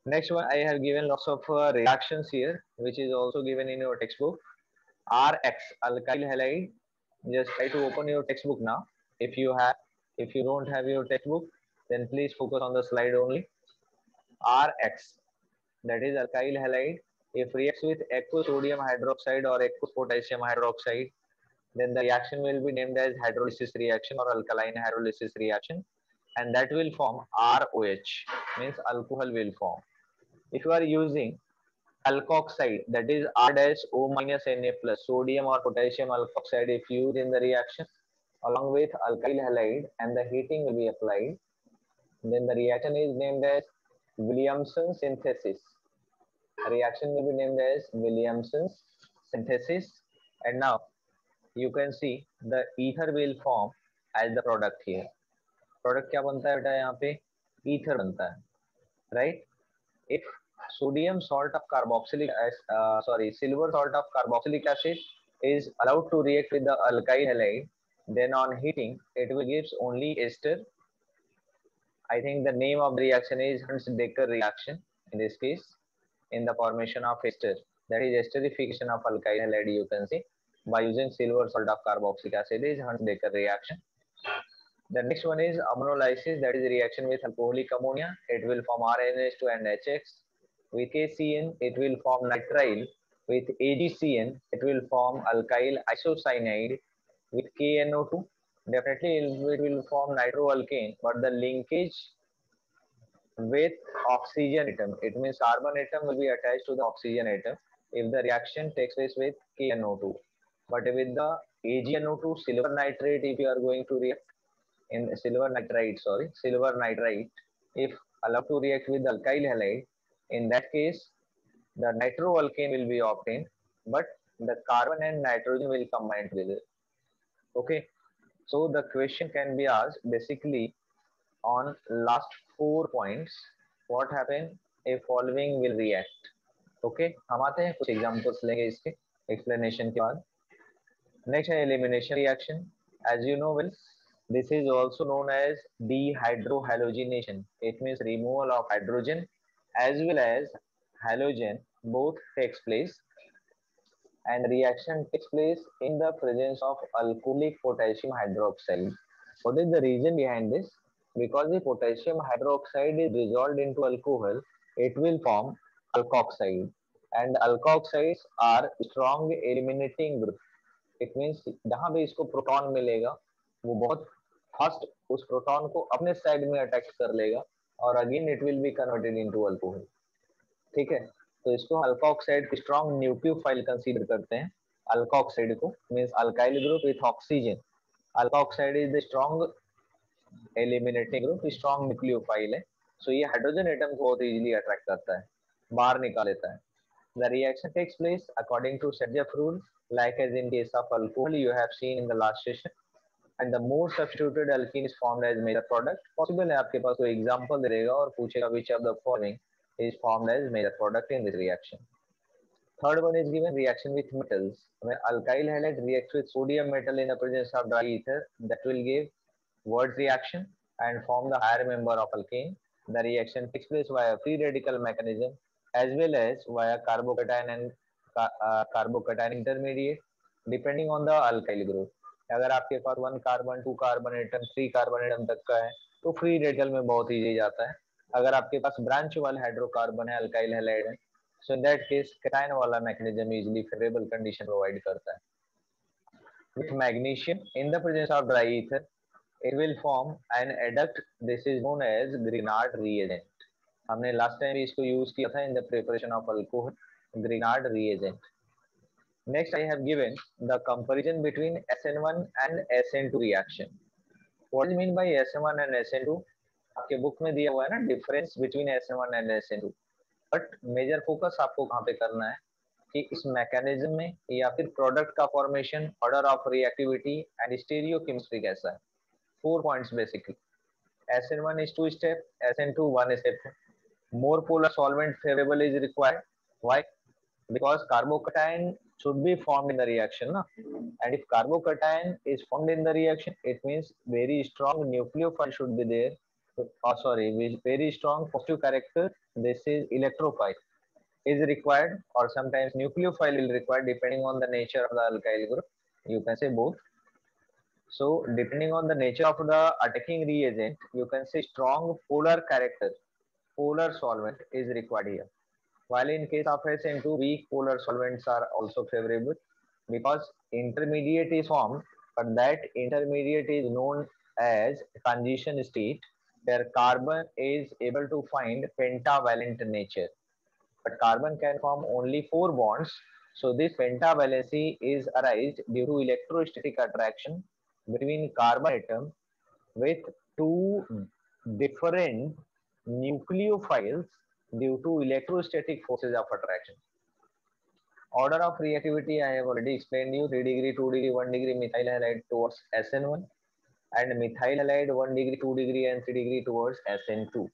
Next one, I have given lots of reactions here, which is also given in your textbook. RX, alkyl halide. Just try to open your textbook now. If you have, if you don't have your textbook, then please focus on the slide only. RX, that is alkyl halide. If reacts with aqueous sodium hydroxide or aqueous potassium hydroxide, then the reaction will be named as hydrolysis reaction or alkaline hydrolysis reaction, and that will form ROH, means alcohol will form. If you are using alkoxide, that is R-O minus Na plus, sodium or potassium alkoxide, if used in the reaction along with alkyl halide and the heating will be applied, then the reaction is named as Williamson synthesis. Reaction will be named as Williamson's synthesis, and now you can see the ether will form as the product here. Product क्या बनता है बेटा यहाँ पे? Ether बनता है, right? If sodium salt of carboxylic silver salt of carboxylic acid is allowed to react with the alkyl halide, then on heating it will gives only ester. I think the name of the reaction is Hunts-Decker reaction in this case. in the formation of ester, that is esterification of alkyl halide, you can say, by using silver salt of carboxylic acid is Hunt-Decker reaction. The next one is ammonolysis, that is reaction with alcoholic ammonia. It will form RNH2 and HX. With KCN, it will form nitrile. With AgCN, it will form alkyl isocyanide. With KNO2, definitely it will form nitroalkane, but the linkage with oxygen atom, it means carbon atom will be attached to the oxygen atom if the reaction takes place with KNO2. But with the AgNO2 silver nitrate, if you are going to react in silver nitrite, if allowed to react with alkyl halide, in that case, the nitroalkane will be obtained, but the carbon and nitrogen will combine with it. Okay, so the question can be asked basically on last 4 points. What happen if following will react? Okay, हम आते हैं कुछ examples लेंगे इसके explanation के बाद. Next है elimination reaction. As you know well, this is also known as dehydrohalogenation. It means removal of hydrogen as well as halogen both takes place, and reaction takes place in the presence of alcoholic potassium hydroxide. What is the reason behind this? Because the potassium hydroxide is dissolved into alcohol, it will form alkoxide, and alkoxides are strong eliminating group. It means जहां भी इसको proton मिलेगा वो बहुत fast उस proton को अपने side में अटैक कर लेगा और again it will be converted into alcohol. ठीक है, तो इसको अल्कोक्साइड स्ट्रॉन्ग न्यूक्लियोफाइल कंसीडर करते हैं. अल्कोक्साइड को means alkyl group with oxygen. Alkoxide is the strong eliminating group, strong nucleophile है. सो ये हाइड्रोजन एटम को बहुत इजीली अट्रैक्ट करता है, बाहर निकाल लेता है. The reaction takes place according to Sergev rule, like as in case of alcohol you have seen in the last session, and the more substituted alkene is formed as major product. Possible है आपके पास कोई example दे देगा और पूछेगा which of the following is formed as major product in this reaction. Third one is given reaction with metals. When alkyl halide reacts with sodium metal in the presence of dry ether, that will give word reaction and form the higher member of alkane. The reaction takes place via free radical mechanism as well as via carbocation and carbocation intermediate depending on the alkyl group. अगर आपके पास 1 carbon 2 carbon atom 3 carbon atom तक का है तो free radical में बहुत easy जाता है. अगर आपके पास ब्रांच वाला हाइड्रोकार्बन है, अल्काइल हैलाइड है, so in that case cation वाला mechanism easily favorable condition provide करता है. With magnesium in the presence of dry ether, it will form an adduct. This is known as Grignard reagent. हमने last time इसको use किया था in the preparation of alcohol, Grignard reagent. Next I have given the comparison between SN1 and SN2 reaction. What is mean by SN1 and SN2? आपके book में दिया हुआ है ना difference between SN1 and SN2, but major focus आपको कहाँ पे करना है कि इस मैकेनिज्म में या फिर प्रोडक्ट का formation, order of reactivity and stereochemistry कैसा है. 4 points basically. SN1 is 2 step, SN2 1 step. More polar solvent favorable is required. Why? Because carbocation should be formed in the reaction, na? And if carbocation is formed in the reaction, it means very strong nucleophile should be there. Very strong positive character. This is electrophile is required, or sometimes nucleophile will require depending on the nature of the alkyl group. You can say both. So depending on the nature of the attacking reagent, you can say strong polar character, polar solvent is required here. While in case of SN2, weak polar solvents are also favorable because intermediate is formed, but that intermediate is known as transition state where carbon is able to find pentavalent nature. But carbon can form only 4 bonds. So this pentavalency is arised due to electrostatic attraction between carbon atom with 2 different nucleophiles due to electrostatic forces of attraction. Order of reactivity I have already explained you. 3 degree, 2 degree, 1 degree methyl halide towards SN1 and methyl halide 1 degree, 2 degree and 3 degree towards SN2.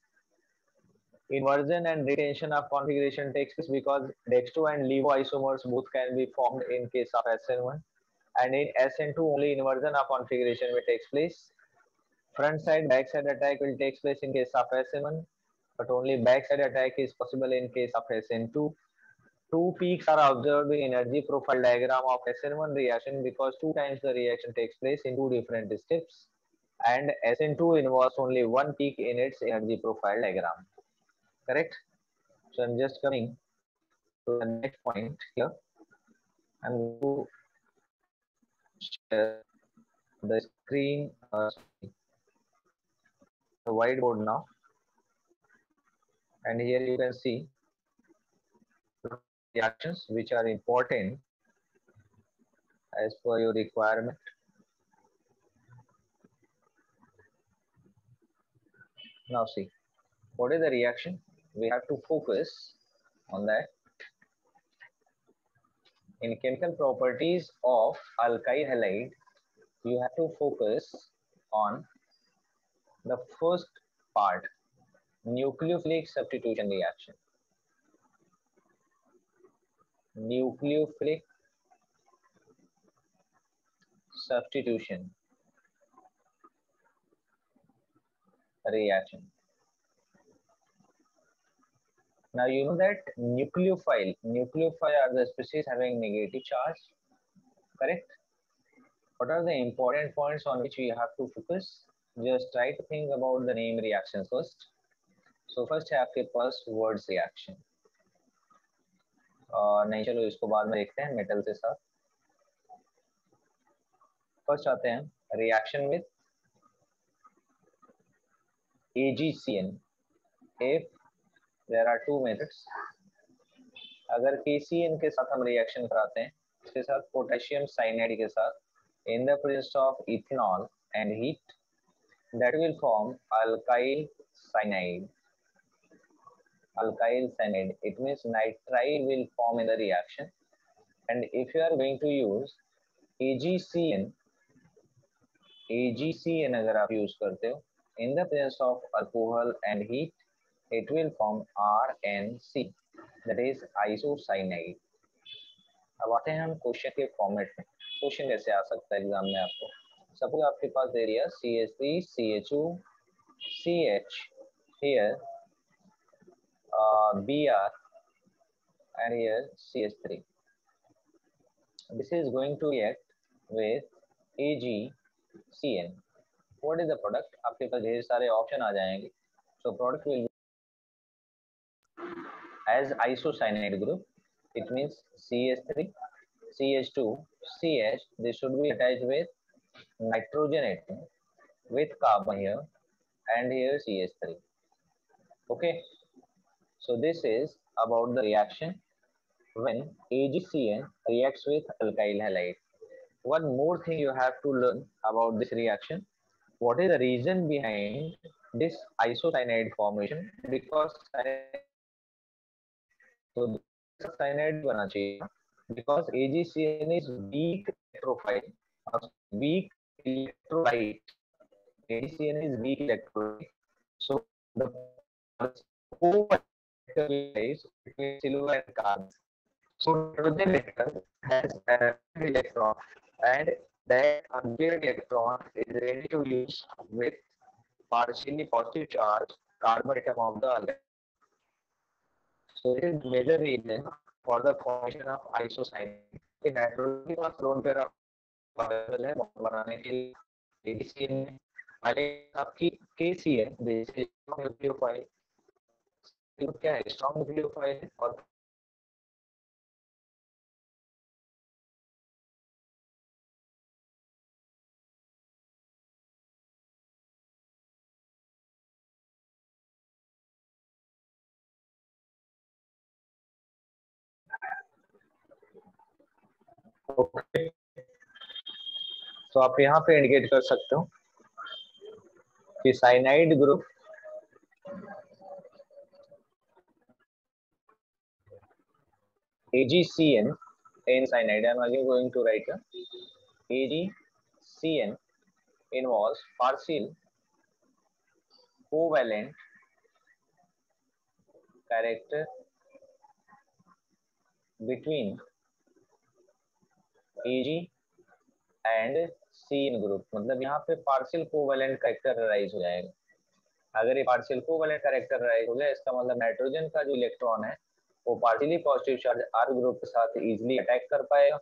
Inversion and retention of configuration takes place because dextro and levo isomers both can be formed in case of SN1, and in SN2 only inversion of configuration will take place. Front side back side attack will take place in case of SN1. but only backside attack is possible in case of SN2. Two peaks are observed in energy profile diagram of SN1 reaction because two times the reaction takes place in two different steps, and SN2 involves only one peak in its energy profile diagram. Correct? So I'm just coming to the next point here. I'm going to share the screen, the whiteboard now, and here you can see reactions which are important as per your requirement. Now see, what is the reaction? We have to focus on that. In chemical properties of alkyl halide, you have to focus on the first part, nucleophilic substitution reaction. Nucleophilic substitution reaction. Now you know that nucleophile are the species having negative charge, correct? What are the important points on which we have to focus? Just try to think about the name reactions first. So first है आपके पास words reaction. नहीं चलो इसको बाद में देखते हैं metal के साथ. फर्स्ट आते हैं reaction with AgCN. If there are two methods, अगर KCN के साथ हम रिएक्शन कराते हैं, इसके साथ पोटेशियम साइनाइड के साथ, in the presence of ethanol and heat, that will form alkyl cyanide. Alkyl cyanide. It means nitrile will form in the reaction. And if you are going to use AgCN अगर आप use करते हो in the presence of alcohol and heat, it will form RNC, that is isocyanide. अब आते हैं हम question के format में. क्वेश्चन कैसे आ सकता है एग्जाम में आपको? सपोज आपके पास दे दिया CH3 CH2 CH, here Br, and here CH3. This is going to react with AgCN. What is the product? आपके पास ढेर सारे ऑप्शन आ जाएंगे. So product will be as isocyanide group. It means CH3, CH2, CH. This should be attached with nitrogen atom with carbon here, and here CH3. Okay. So this is about the reaction when AgCN reacts with alkyl halide. One more thing you have to learn about this reaction. What is the reason behind this isocyanide formation? Because so cyanide बना चाहिए because AgCN is weak electrophile, weak electrolyte. AgCN is weak electrolyte. So the co-electrolytes between silver and carbon. So hydrogen atom has an electron, and that unpaired electron is ready to use with partially positive charge carbon atom of the alkyl. So this is the major reason for the formation of isocyanide. In nitrogen के पास lone pair available है बनाने के लिए AgCN में, वाले आपकी KCN basically strong nucleophile. क्या है? स्ट्रॉन्ग न्यूक्लियोफाइल है और ओके. तो आप यहाँ पे इंडिकेट कर सकते हो कि cyanide group AgCN in cyanide. I am again going to write AgCN involves partial covalent character between Ag and CN group. मतलब यहाँ पे पार्शियल कोवेलेंट कैरेक्टर राइज हो जाएगा. अगर ये पार्शियल कोवैलेंट कैरेक्टराइज हो गया, इसका मतलब नाइट्रोजन का जो इलेक्ट्रॉन है वो partially positive charge R group के साथ इजीली अटैक कर पाएगा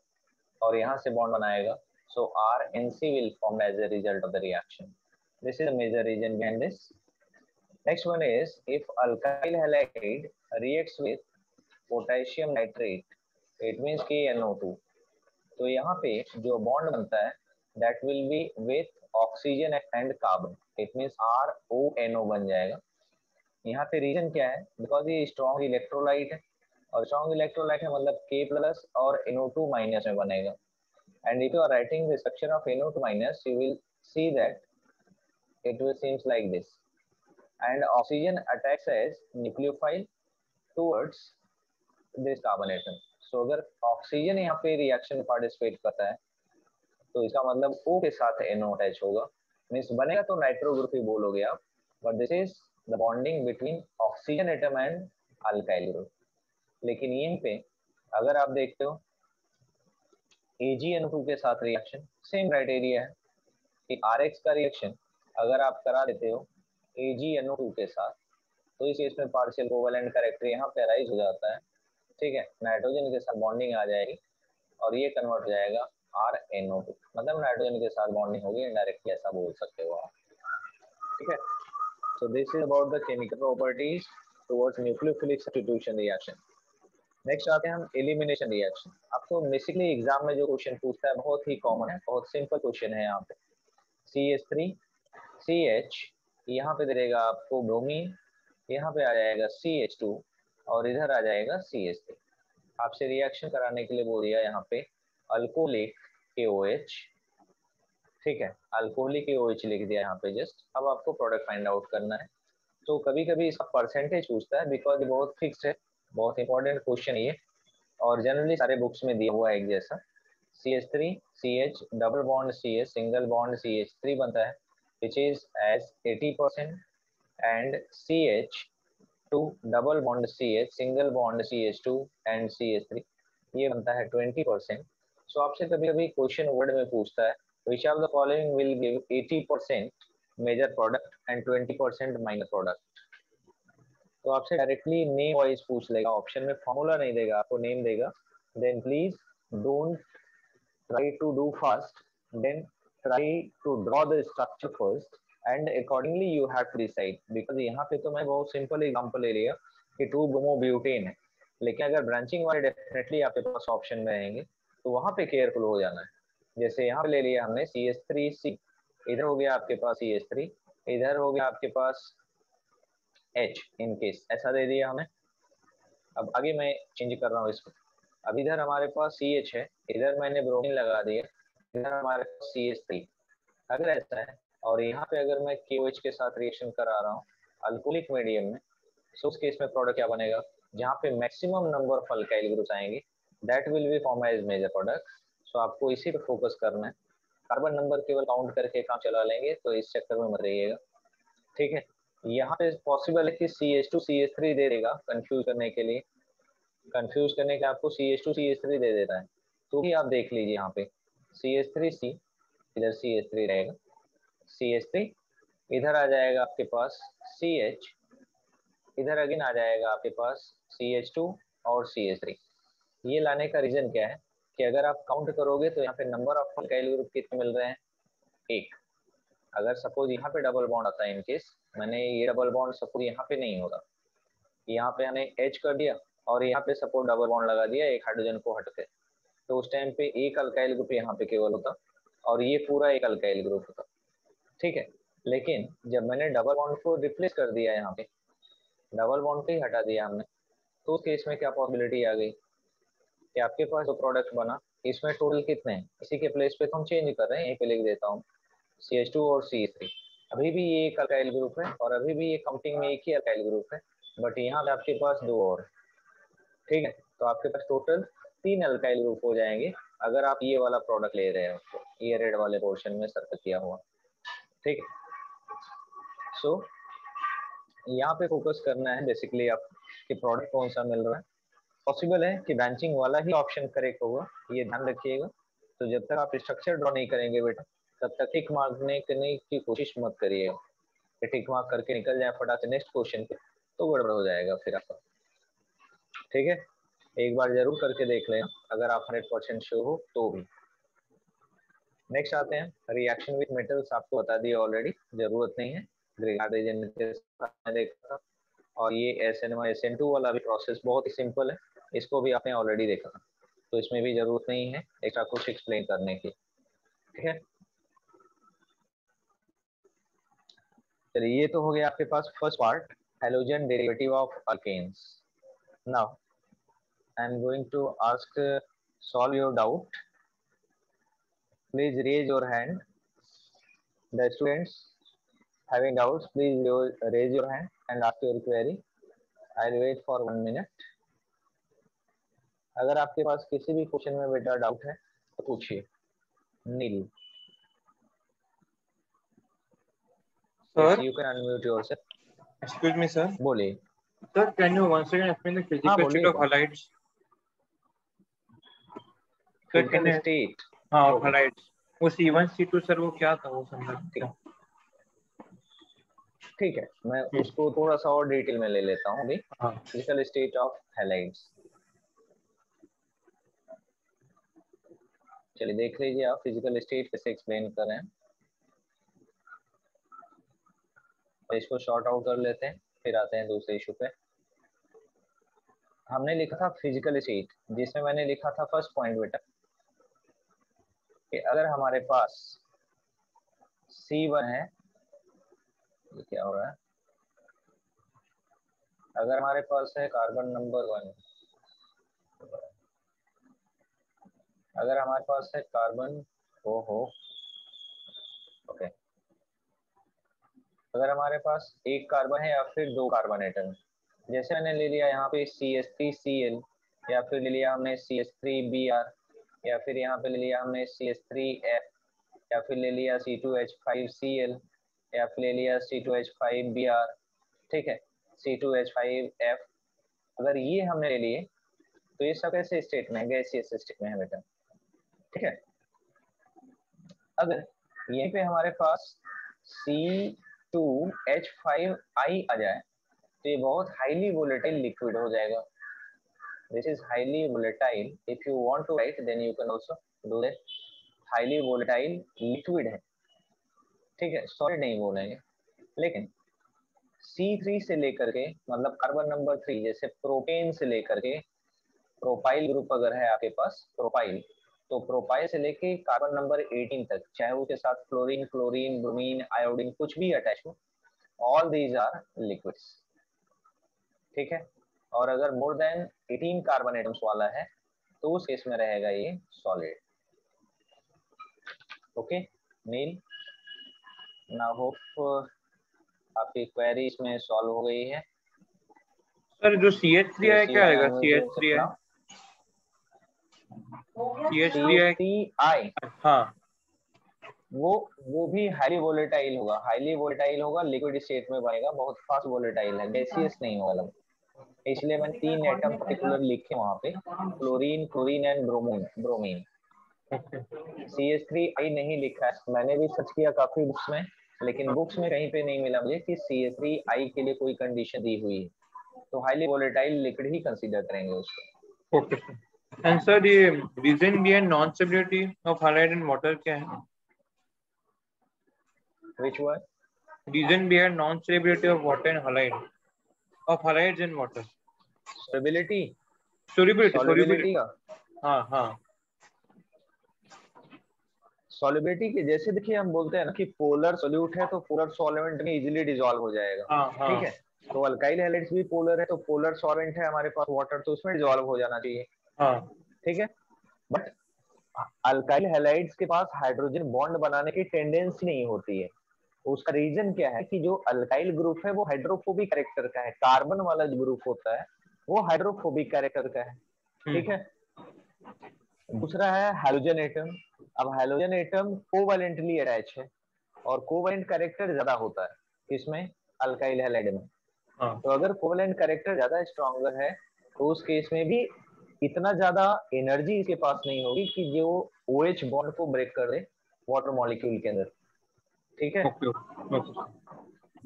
और यहाँ से बॉन्ड बनाएगा. So RNC will form as a result of the reaction. This is a major reason behind this. Next one is if alkyl halide reacts with potassium nitrate, it means KNO2. तो यहाँ पे जो bond बनता है that will be with oxygen and carbon. It means RONO बन जाएगा. यहाँ पे रीजन क्या है? बिकॉज ये स्ट्रॉन्ग इलेक्ट्रोलाइट है और स्ट्रॉन्ग इलेक्ट्रोलाइट है मतलब K प्लस और NO2 माइनस में बनेगा. And if you are writing the structure of NO2 minus, you will see that it will seems like this. And oxygen attacks as nucleophile towards this carbon atom. So अगर oxygen यहाँ पे reaction में participate करता है तो इसका मतलब O के साथ NO अटैच होगा, मीन्स बनेगा तो नाइट्रो ग्रुप ही बोलोगे आप, but this is the bonding between oxygen atom and alkyl group. लेकिन यहीं पे अगर आप देखते हो AgNO2 के साथ रिएक्शन, सेम क्राइटेरिया है कि RX का रिएक्शन अगर आप करा देते हो AgNO2 के साथ तो इस केस में पार्शियल कोवैलेंट कैरेक्टर यहाँ पे अराइज हो जाता है. ठीक है, नाइट्रोजन के साथ बॉन्डिंग आ जाएगी और ये कन्वर्ट हो जाएगा RNO2, मतलब नाइट्रोजन के साथ बॉन्डिंग होगी इनडायरेक्टली, ऐसा बोल सकते हो आप. ठीक है, so this is about the chemical properties towards nucleophilic substitution reaction. Next आते हैं हम एलिमिनेशन रिएक्शन. आपको बेसिकली एग्जाम में जो क्वेश्चन पूछता है बहुत ही कॉमन है, बहुत सिंपल क्वेश्चन है. यहाँ पे CH3CH यहाँ पे दे देगा आपको ब्रोमीन, यहाँ पे आ जाएगा CH2 और इधर आ जाएगा CH3. आपसे रिएक्शन कराने के लिए बोल दिया यहाँ पे अल्कोहलिक KOH. ठीक है, अल्कोहलिक KOH लिख दिया यहाँ पे जस्ट. अब आपको प्रोडक्ट फाइंड आउट करना है. तो कभी कभी इसका परसेंटेज पूछता है बिकॉज ये बहुत फिक्स है, बहुत इंपॉर्टेंट क्वेश्चन ये और जनरली सारे बुक्स में दिया हुआ है एक जैसा. CH3CH double bond CH single bond CH3 बनता है which is as 80% and CH2 double bond CH single bond CH2 and CH3 ये बनता है 20%. सो आपसे कभी कभी क्वेश्चन वर्ड में पूछता है which of the following will give 80% major product and 20% minor product. तो आपसे डायरेक्टली नेम वाइज पूछ लेगा, ऑप्शन में फॉर्मूला नहीं देगा, आपको नेम देगा. Then please don't try to do fast, then try to draw the structure first and accordingly you have to decide. Because यहाँ पे तो मैं बहुत सिंपल एग्जांपल ले लिया कि 2-ब्रोमोब्यूटेन है, लेकिन अगर ब्रांचिंग वाले डेफिनेटली आपके पास ऑप्शन में रहेंगे तो वहां पे केयरफुल हो जाना है. जैसे यहाँ पे ले लिया हमने CH3C, इधर हो गया आपके पास CH3, इधर हो गया आपके पास H इन केस, ऐसा दे दिया हमें. अब आगे मैं चेंज कर रहा हूँ इसको. अब इधर हमारे पास CH है, इधर मैंने ब्रोमीन लगा दिया, इधर हमारे पास CH3. अगर ऐसा है और यहाँ पे अगर मैं KOH के साथ रिएक्शन करा रहा हूँ अल्कोहलिक मीडियम में, सो उस केस में प्रोडक्ट क्या बनेगा? जहाँ पे maximum number of alkyl groups आएंगे that will be form as major product. So आपको इसी पे फोकस करना है. कार्बन नंबर केवल काउंट करके काम चला लेंगे तो इस चक्कर में मत रहिएगा. ठीक है, यहाँ पे पॉसिबल है कि CH2 CH3 दे देगा कंफ्यूज करने के लिए, कंफ्यूज करने के आपको CH2 CH3 दे देता है, तो भी आप देख लीजिए यहाँ पे CH3C, इधर CH3 रहेगा, CH3 इधर आ जाएगा आपके पास CH, इधर अगेन आ जाएगा आपके पास CH2 और CH3. ये लाने का रीजन क्या है कि अगर आप काउंट करोगे तो यहाँ पे नंबर ऑफ अल्काइल ग्रुप कितने मिल रहे हैं? एक. अगर सपोज यहाँ पे डबल बॉन्ड आता है, इन केस मैंने ये डबल बॉन्ड सपोज यहाँ पे नहीं होगा, यहाँ पे मैंने H कर दिया और यहाँ पे सपोज डबल बॉन्ड लगा दिया एक हाइड्रोजन को हट के, तो उस टाइम पे एक अल्काइल ग्रुप यहाँ पे केवल होता और ये पूरा एक अल्काइल ग्रुप होता. ठीक है, लेकिन जब मैंने डबल बॉन्ड को रिप्लेस कर दिया, यहाँ पे डबल बॉन्ड को ही हटा दिया हमने, तो उस केस में क्या पॉसिबिलिटी आ गई कि आपके पास जो प्रोडक्ट बना इसमें टोटल कितने हैं, इसी के प्लेस पे तो हम चेंज कर रहे हैं, यहीं पे लिख देता हूँ CH2 और CH3. अभी भी ये एक अल्काइल ग्रुप है और अभी भी ये काउंटिंग में एक ही अल्काइल ग्रुप है, बट यहाँ पे आपके पास दो और. ठीक है, तो आपके पास टोटल 3 अल्काइल ग्रुप हो जाएंगे अगर आप ये वाला प्रोडक्ट ले रहे हो, तो ये रेड वाले पोर्शन में सर्कल किया हुआ. ठीक है, सो यहाँ पे फोकस करना है बेसिकली आप कि प्रोडक्ट कौन सा मिल रहा है. पॉसिबल है कि ब्रांचिंग वाला ही ऑप्शन करेक्ट होगा, ये ध्यान रखिएगा. तो जब तक आप स्ट्रक्चर ड्रॉ नहीं करेंगे बेटा तब तक टिक मारने करने की कोशिश मत करिएगा. कि टिक मार्क करके निकल जाए फटाक से नेक्स्ट क्वेश्चन पे, तो गड़बड़ हो जाएगा फिर आपका। ठीक है, एक बार जरूर करके देख लेना अगर आप 100% श्योर हो तो भी। नेक्स्ट आते हैं रिएक्शन विद मेटल्स, आपको बता दिया ऑलरेडी, जरूरत नहीं है। देखा था, और ये SN1 SN2 वाला भी प्रोसेस बहुत ही सिंपल है, इसको भी आपने ऑलरेडी देखा था, तो इसमें भी जरूरत नहीं है एक्स्ट्रा कुछ एक्सप्लेन करने की। ठीक है, चलिए ये तो हो गया आपके पास first part, halogen derivative of alkanes. Now I am going to ask solve your doubt, please raise your hand. The students having doubts, please raise your hand and ask your query. I'll wait for 1 minute. अगर आपके पास किसी भी question में बेटा doubt है तो पूछिए। नील, yes, you can unmute yourself. Excuse me, sir. बोलिए। Sir, can you once again explain the physical state of halides? Physical state हाँ, of halides. वो C1 C2 सर वो क्या था वो समझा। ठीक है, मैं उसको थोड़ा सा और डिटेल में ले लेता हूँ अभी। फिजिकल स्टेट ऑफ हैलाइड्स, चलिए देख लीजिए आप फिजिकल स्टेट कैसे एक्सप्लेन कर रहे हैं। इसको शॉर्ट आउट कर लेते हैं, फिर आते हैं दूसरे इशू पे। हमने लिखा था फिजिकल स्टेट, जिसमें मैंने लिखा था फर्स्ट पॉइंट बेटा कि अगर हमारे पास C1 है, ये क्या हो रहा है, अगर हमारे पास है कार्बन नंबर 1, अगर हमारे पास है कार्बन ओके, अगर हमारे पास एक कार्बन है या फिर दो कार्बन एटम, जैसे मैंने ले लिया यहाँ पे CH3Cl, या फिर ले लिया हमने CH3Br, या फिर यहाँ पे ले लिया हमने CH3F, या फिर ले लिया C2H5Cl, या फिर ले लिया C2H5Br, ठीक है, C2H5F, अगर ये हमने ले लिए तो ये सब ऐसे स्टेट में, गैसियस स्टेट में है बेटा। ठीक है, अगर यहीं पे हमारे पास C2H5I आ जाए तो ये बहुत हाईली वोलेटाइल लिक्विड हो जाएगा। This is highly volatile, if you want to write then you can also do that. Highly volatile liquid है, ठीक है, सॉलिड नहीं बोलेंगे। लेकिन C3 से लेकर के, मतलब कार्बन नंबर 3, जैसे प्रोपेन से लेकर के प्रोपाइल ग्रुप अगर है आपके पास प्रोपाइल, तो प्रोपाइल से लेके कार्बन नंबर 18 तक, चाहे उसके साथ फ्लोरीन, क्लोरीन, ब्रोमीन, आयोडीन कुछ भी अटैच हो, ऑल दीज आर लिक्विड्स। ठीक है, और अगर मोर देन 18 कार्बन एटम्स वाला है तो उस केस में रहेगा ये सॉलिड। ओके नील, नाउ होप आपकी क्वेरी इसमें सॉल्व हो गई है। सर जो CH3 है क्या आएगा? CH3 है, CH3I, हाँ, वो भी हाईली वोलेटाइल होगा, हाईली वोलेटाइल होगा, लिक्विड स्टेट में बनेगा, बहुत फास्ट वोलेटाइल है, गैसियस नहीं होगा लगभग, इसलिए मैंने 3 एटम पर्टिकुलर लिखे वहां पे, chlorine, chlorine and bromine. CH3I नहीं लिखा है, मैंने भी सर्च किया काफी बुक्स में, लेकिन बुक्स में कहीं पे नहीं मिला मुझे कि CH3I के लिए कोई कंडीशन दी हुई है, तो हाईली वोलेटाइल लिक्विड ही कंसीडर करेंगे उसको। Okay sir. एंड सर ये reason behind non stability of halide in water क्या है? Which one? Reason behind non-stability of water and halide, of halides in water. Stability? Solubility का? हाँ solubility के जैसे देखिए हम बोलते हैं ना कि पोलर सोल्यूट है तो पोलर सॉल्वेंट में इजीली डिसॉल्व हो जाएगा। ठीक है, तो अल्काइल हैलाइड्स भी पोलर है, तो पोलर सॉल्वेंट है हमारे पास वाटर, तो उसमें डिसॉल्व हो जाना चाहिए। ठीक है, बट अल्काइल हैलाइड्स के पास हाइड्रोजन बॉन्ड बनाने की टेंडेंसी नहीं होती है। उसका रीजन क्या है कि जो अल्काइल ग्रुप है वो हाइड्रोफोबिक कैरेक्टर का है, कार्बन वाला जो ग्रुप होता है वो हाइड्रोफोबिक कैरेक्टर का है। ठीक है, दूसरा है हैलोजन एटम। अब हैलोजन एटम कोवैलेंटली अटैच है और कोवैलेंट कैरेक्टर ज्यादा होता है इसमें, अल्काइल हैलाइड में। तो अगर कोवैलेंट कैरेक्टर ज्यादा स्ट्रॉन्गर है तो उस केस में भी इतना ज्यादा एनर्जी इसके पास नहीं होगी कि जो OH बॉन्ड को ब्रेक कर दे वाटर मॉलिक्यूल के अंदर। ठीक है,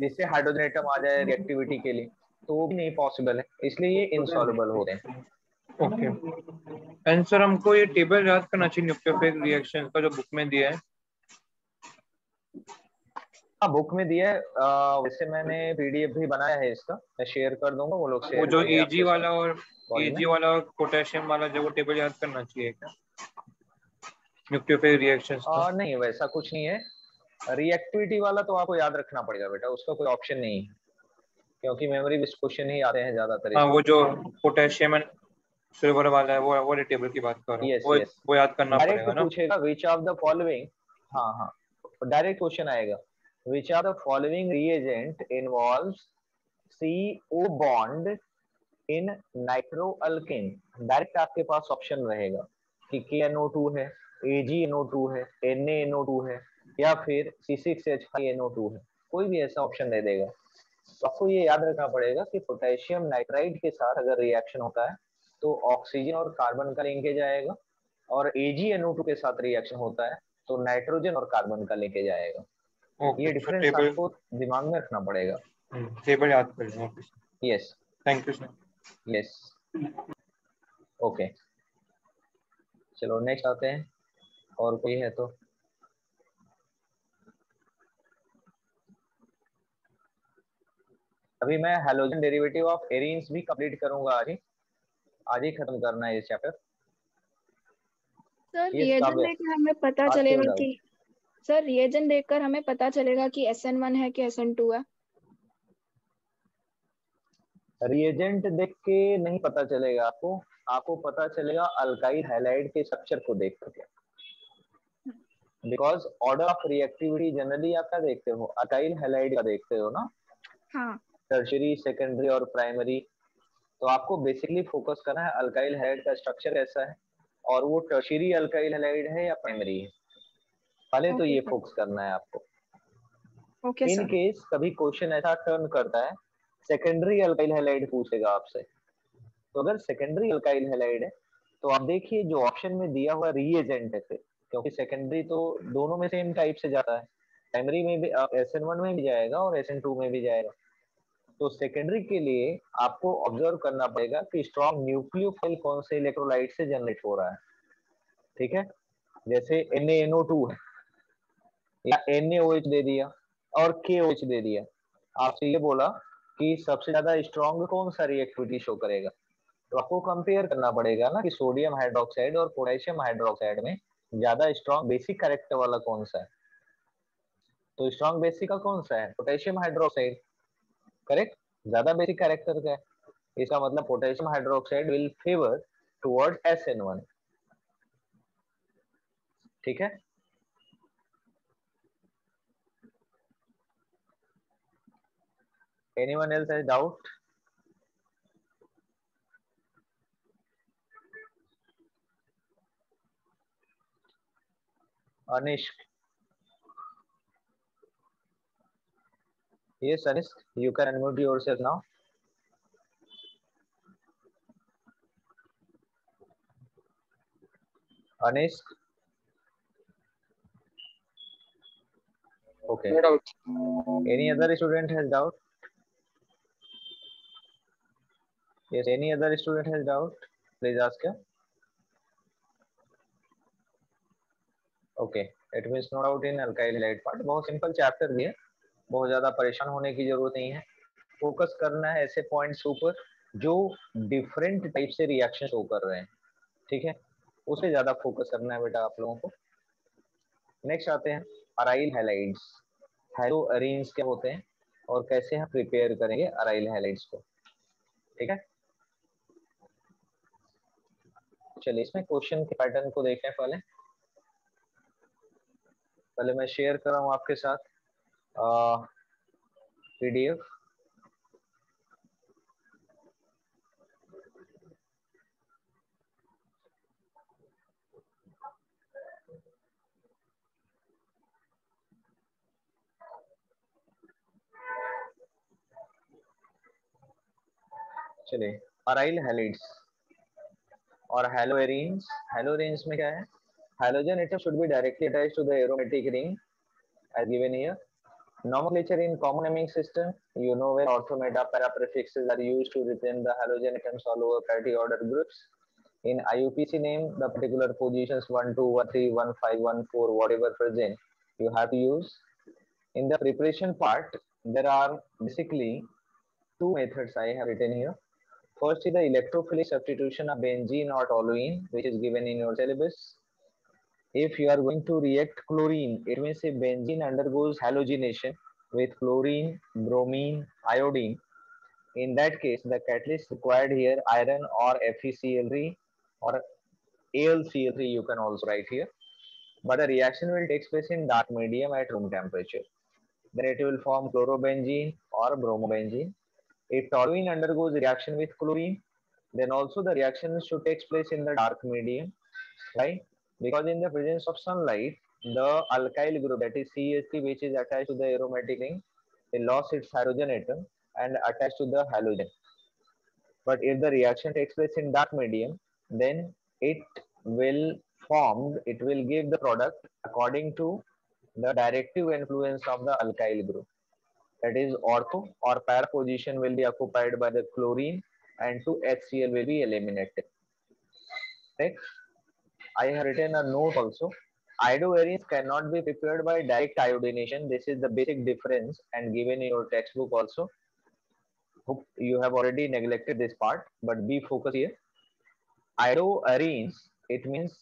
जिससे हाइड्रोजन एटम आ जाए रिएक्टिविटी के लिए, तो वो भी नहीं पॉसिबल है, इसलिए ये इनसॉल्युबल होते हैं। ओके एंड सर हमको ये टेबल याद करना चाहिए न्यूक्लियोफिलिक रिएक्शन का जो बुक में दिया है? हाँ बुक में दिया है, वैसे मैंने पीडीएफ भी बनाया है इसका, मैं शेयर कर दूंगा, वो लोग वो शेयर जो करेंगे एजी आपके साथ वाला और कॉल में। एजी वाला और पोटेशियम वाला जो वो टेबल याद करना चाहिए क्या न्यूक्लियोफिलिक रिएक्शंस का? नहीं वैसा कुछ नहीं है, रिएक्टिविटी वाला तो आपको याद रखना पड़ेगा बेटा, उसका कोई ऑप्शन नहीं है, क्योंकि मेमोरी बेस्ड क्वेश्चन ही आते हैं ज्यादातर हाँ वो इसमें। जो पोटेशियम एंड सिल्वर वाला है वो टेबल की बात कर रहा हूँ, यस वो यस, वो याद करना डायरेक्ट पड़ेगा ना? पूछेगा विच ऑफ द फॉलोइंग, हाँ हाँ, डायरेक्ट क्वेश्चन आएगा, which are the following reagent involves CO bond in nitroalkane. Direct आपके पास ऑप्शन रहेगा कि KNO2 है, AgNO2 है, NaNO2 है, या फिर C6H5NO2 है, कोई भी ऐसा ऑप्शन दे देगा। तो आपको ये याद रखना पड़ेगा कि पोटेशियम नाइट्राइड के साथ अगर रिएक्शन होता है तो ऑक्सीजन और कार्बन का लिंकेज आएगा, और AgNO2 के साथ रिएक्शन होता है तो नाइट्रोजन और कार्बन का लिंकेज आएगा। ओके ये तो सर डिफरेंस टेबल आपको दिमाग में रखना पड़ेगा। टेबल याद कर लेंगे। Okay yes thank you sir. Yes okay, चलो नेक्स्ट आते हैं, और कोई है तो। अभी मैं हैलोजन डेरिवेटिव ऑफ एरीन्स भी कंप्लीट करूंगा, आज ही खत्म करना है ये चैप्टर। सर ये रिएजन काव्य, देखकर हमें पता आज के चलेगा डाउट, कि सर रिएजन देखकर हमें पता चलेगा कि SN1 है कि SN2 है? रिएजेंट देख के नहीं पता चलेगा आपको, आपको पता चलेगा अल्काइल हैलाइड के स्ट्रक्चर को देख करके, because order of reactivity generally आप क्या देखते हो, अल्काइल हैलाइड का देखते हो ना, हाँ टर्शियरी सेकेंडरी और प्राइमरी। तो आपको बेसिकली फोकस करना है अल्काइल हैलाइड का स्ट्रक्चर कैसा है, और वो टर्शियरी अल्काइल हैलाइड है या प्राइमरी है, पहले तो ओके ये सर। फोकस करना है आपको। Okay in sir. केस कभी क्वेश्चन ऐसा टर्न करता है सेकेंडरी अल्काइल हैलाइड पूछेगा आपसे, तो अगर सेकेंडरी अल्काइल हैलाइड है तो आप देखिए जो ऑप्शन में दिया हुआ रीएजेंट है, क्योंकि सेकेंडरी तो दोनों में सेम टाइप से जाता है, प्राइमरी में भी SN1 में भी जाएगा और SN2 में भी जाएगा। तो सेकेंडरी के लिए आपको ऑब्जर्व करना पड़ेगा कि स्ट्रॉन्ग न्यूक्लियोफाइल कौन से इलेक्ट्रोलाइट से जनरेट हो रहा है, ठीक है, जैसे NaNO2 है या NaOH दे दिया और KOH दे दिया, आपसे ये बोला कि सबसे ज्यादा स्ट्रॉन्ग कौन सा रिएक्टिविटी शो करेगा, तो आपको कंपेयर करना पड़ेगा ना कि सोडियम हाइड्रोक्साइड और पोटेशियम हाइड्रोक्साइड में ज्यादा स्ट्रॉन्ग बेसिक कैरेक्टर वाला कौन सा है, तो स्ट्रॉन्ग बेसिक का कौन सा है, पोटेशियम हाइड्रोक्साइड, करेक्ट, ज्यादा बेसिक कैरेक्टर का है, इसका मतलब potassium hydroxide will favour toward SN1, ठीक है। Anyone else has doubt? Anish, yes Anish, you can unmute yourself now. Anish, okay, No doubt. any other student has doubt? Yes, any other student has doubt, please ask him. Okay, it means no doubt in alkyl halide part, बहुत simple chapter भी है, बहुत ज्यादा परेशान होने की जरूरत नहीं है, फोकस करना है ऐसे पॉइंट्स ऊपर जो डिफरेंट टाइप से रिएक्शन शो कर रहे हैं, ठीक है, उसे ज्यादा फोकस करना है बेटा आप लोगों को। नेक्स्ट आते हैं अराइल हैलाइड्स, हैलो अरेंज क्या होते हैं और कैसे हम प्रिपेयर करेंगे अराइल हैलाइड्स को, ठीक है। चलिए इसमें क्वेश्चन के पैटर्न को देखें, पहले मैं शेयर कर रहा हूँ आपके साथ PDF। चलिए अराइल हैलाइड्स और हैलोएरीन्स, हैलोएरीन्स में क्या है, halogen atom should be directly attached to the aromatic ring as given here, Nomenclature in common naming system, you know where ortho meta para prefixes are used to represent the halogen atoms all over priority order groups. In IUPAC name, the particular positions 1, 2, 1, 3, 1, 5, 1, 4, whatever present, you have to use. In the preparation part, there are basically two methods I have written here. First is the electrophilic substitution of benzene or toluene, which is given in your syllabus. If you are going to react chlorine, it means if benzene undergoes halogenation with chlorine, bromine, iodine, in that case, the catalyst required here iron or FeCl3 or AlCl3 you can also write here. But the reaction will take place in dark medium at room temperature. Then it will form chlorobenzene or bromobenzene. If toluene undergoes reaction with chlorine, then also the reaction should take place in the dark medium. Right? Because in the presence of sunlight, the alkyl group, that is CH3, which is attached to the aromatic ring, it lost its hydrogen atom and attached to the halogen. But if the reaction takes place in dark medium, then it it will give the product according to the directive influence of the alkyl group. That is ortho or para position will be occupied by the chlorine and 2HCl will be eliminated. Right? I have written a note also. Iodoarenes cannot be prepared by direct iodination. This is the basic difference and given in your textbook also. Hope you have already neglected this part, but be focused here. Iodoarenes, it means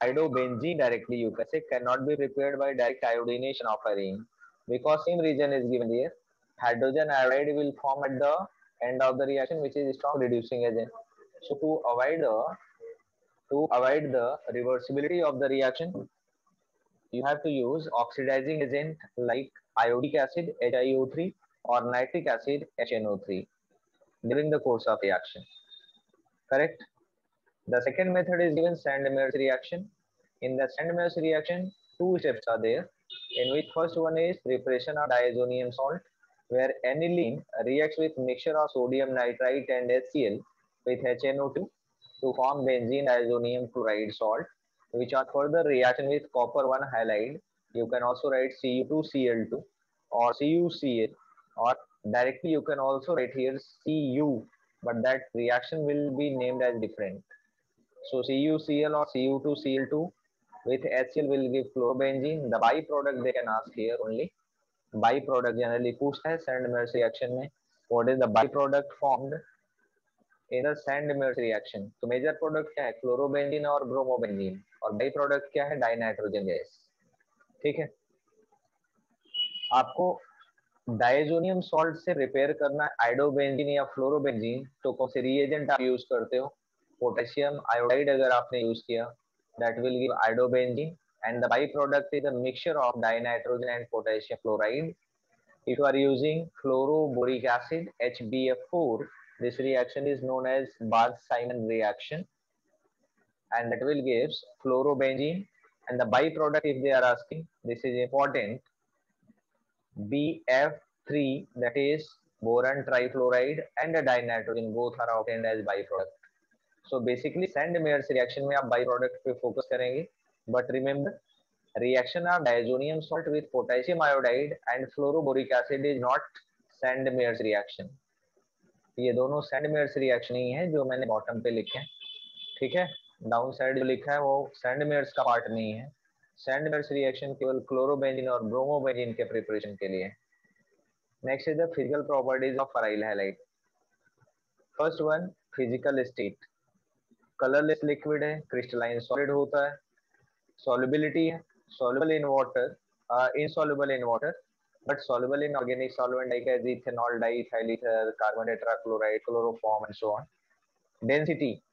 iodobenzene directly, you can say, cannot be prepared by direct iodination of arene because same reason is given here. Hydrogen iodide will form at the end of the reaction, which is strong reducing agent. So to avoid the reversibility of the reaction, you have to use oxidizing agent like iodic acid HiO3 or nitric acid HNO3 during the course of reaction. Correct? The second method is given Sand-Mers reaction. In the Sand-Mers reaction, two steps are there, in which first one is preparation of diazonium salt, where aniline reacts with mixture of sodium nitrite and HCl with HNO2 to form benzene diazonium chloride salt, which are further reaction with copper 1 halide. You can also write Cu2Cl2 or CuCl, or directly you can also write here Cu, but that reaction will be named as different. So CuCl or Cu2Cl2 with HCl will give chlorobenzene. The byproduct they can ask here only. Byproduct generally पूछता है Sand-Mers reaction में. What is the byproduct formed in the Sand-Mers reaction? तो major product क्या है? Chlorobenzene और bromobenzene. और byproduct क्या है? Dinitrogen gas. ठीक है? आपको डायजोनियम सॉल्ट से रिपेयर करना आइडोबेंजीन या फ्लोरोबेंजीन, तो कौन से रिएजेंट आप यूज करते हो? पोटेशियम आयोडाइड अगर आपने यूज किया, that will give iodobenzene and the byproduct is a mixture of dinitrogen and potassium chloride. If you are using fluoroboric acid HBF4, this reaction is known as Barth-Simon reaction, and that will give fluorobenzene. And the byproduct, if they are asking, this is important, BF3, that is boron trifluoride and a dinitrogen, both are obtained as byproduct. So basically Sand-Mers reaction में आप byproduct पे focus करेंगे, but remember reaction of diazonium salt with potassium iodide and fluoroboric acid is not Sand-Mers reaction. ये दोनों Sand-Mers reaction ही है जो मैंने bottom पे लिखे हैं, ठीक है? डाउन साइड जो लिखा है वो Sand-Mers का पार्ट नहीं है. Sand-Mers reaction केवल क्लोरोबेंजीन और ब्रोमोबेंजीन के प्रिपरेशन के लिए. Next is the physical properties of aryl halide. First one, physical state. Colourless liquid है, क्रिस्टलाइन सॉलिड होता है, सॉल्युबिलिटी है, soluble in water, insoluble in water, but soluble in organic solvent like as ethanol, diethyl ether, carbon tetrachloride, chloroform, and so on. Density,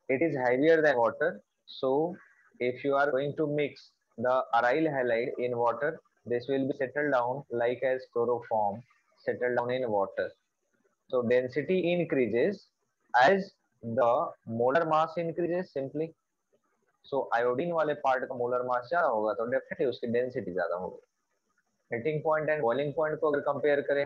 it is heavier than water. So if you are going to mix the aryl halide in water, this will be settled down like as chloroform settled down in water. So density increases as the molar mass increases simply. So iodine वाले part का molar mass ज्यादा होगा तो definitely उसकी density ज्यादा होगी. Melting point and boiling point को अगर कंपेयर करें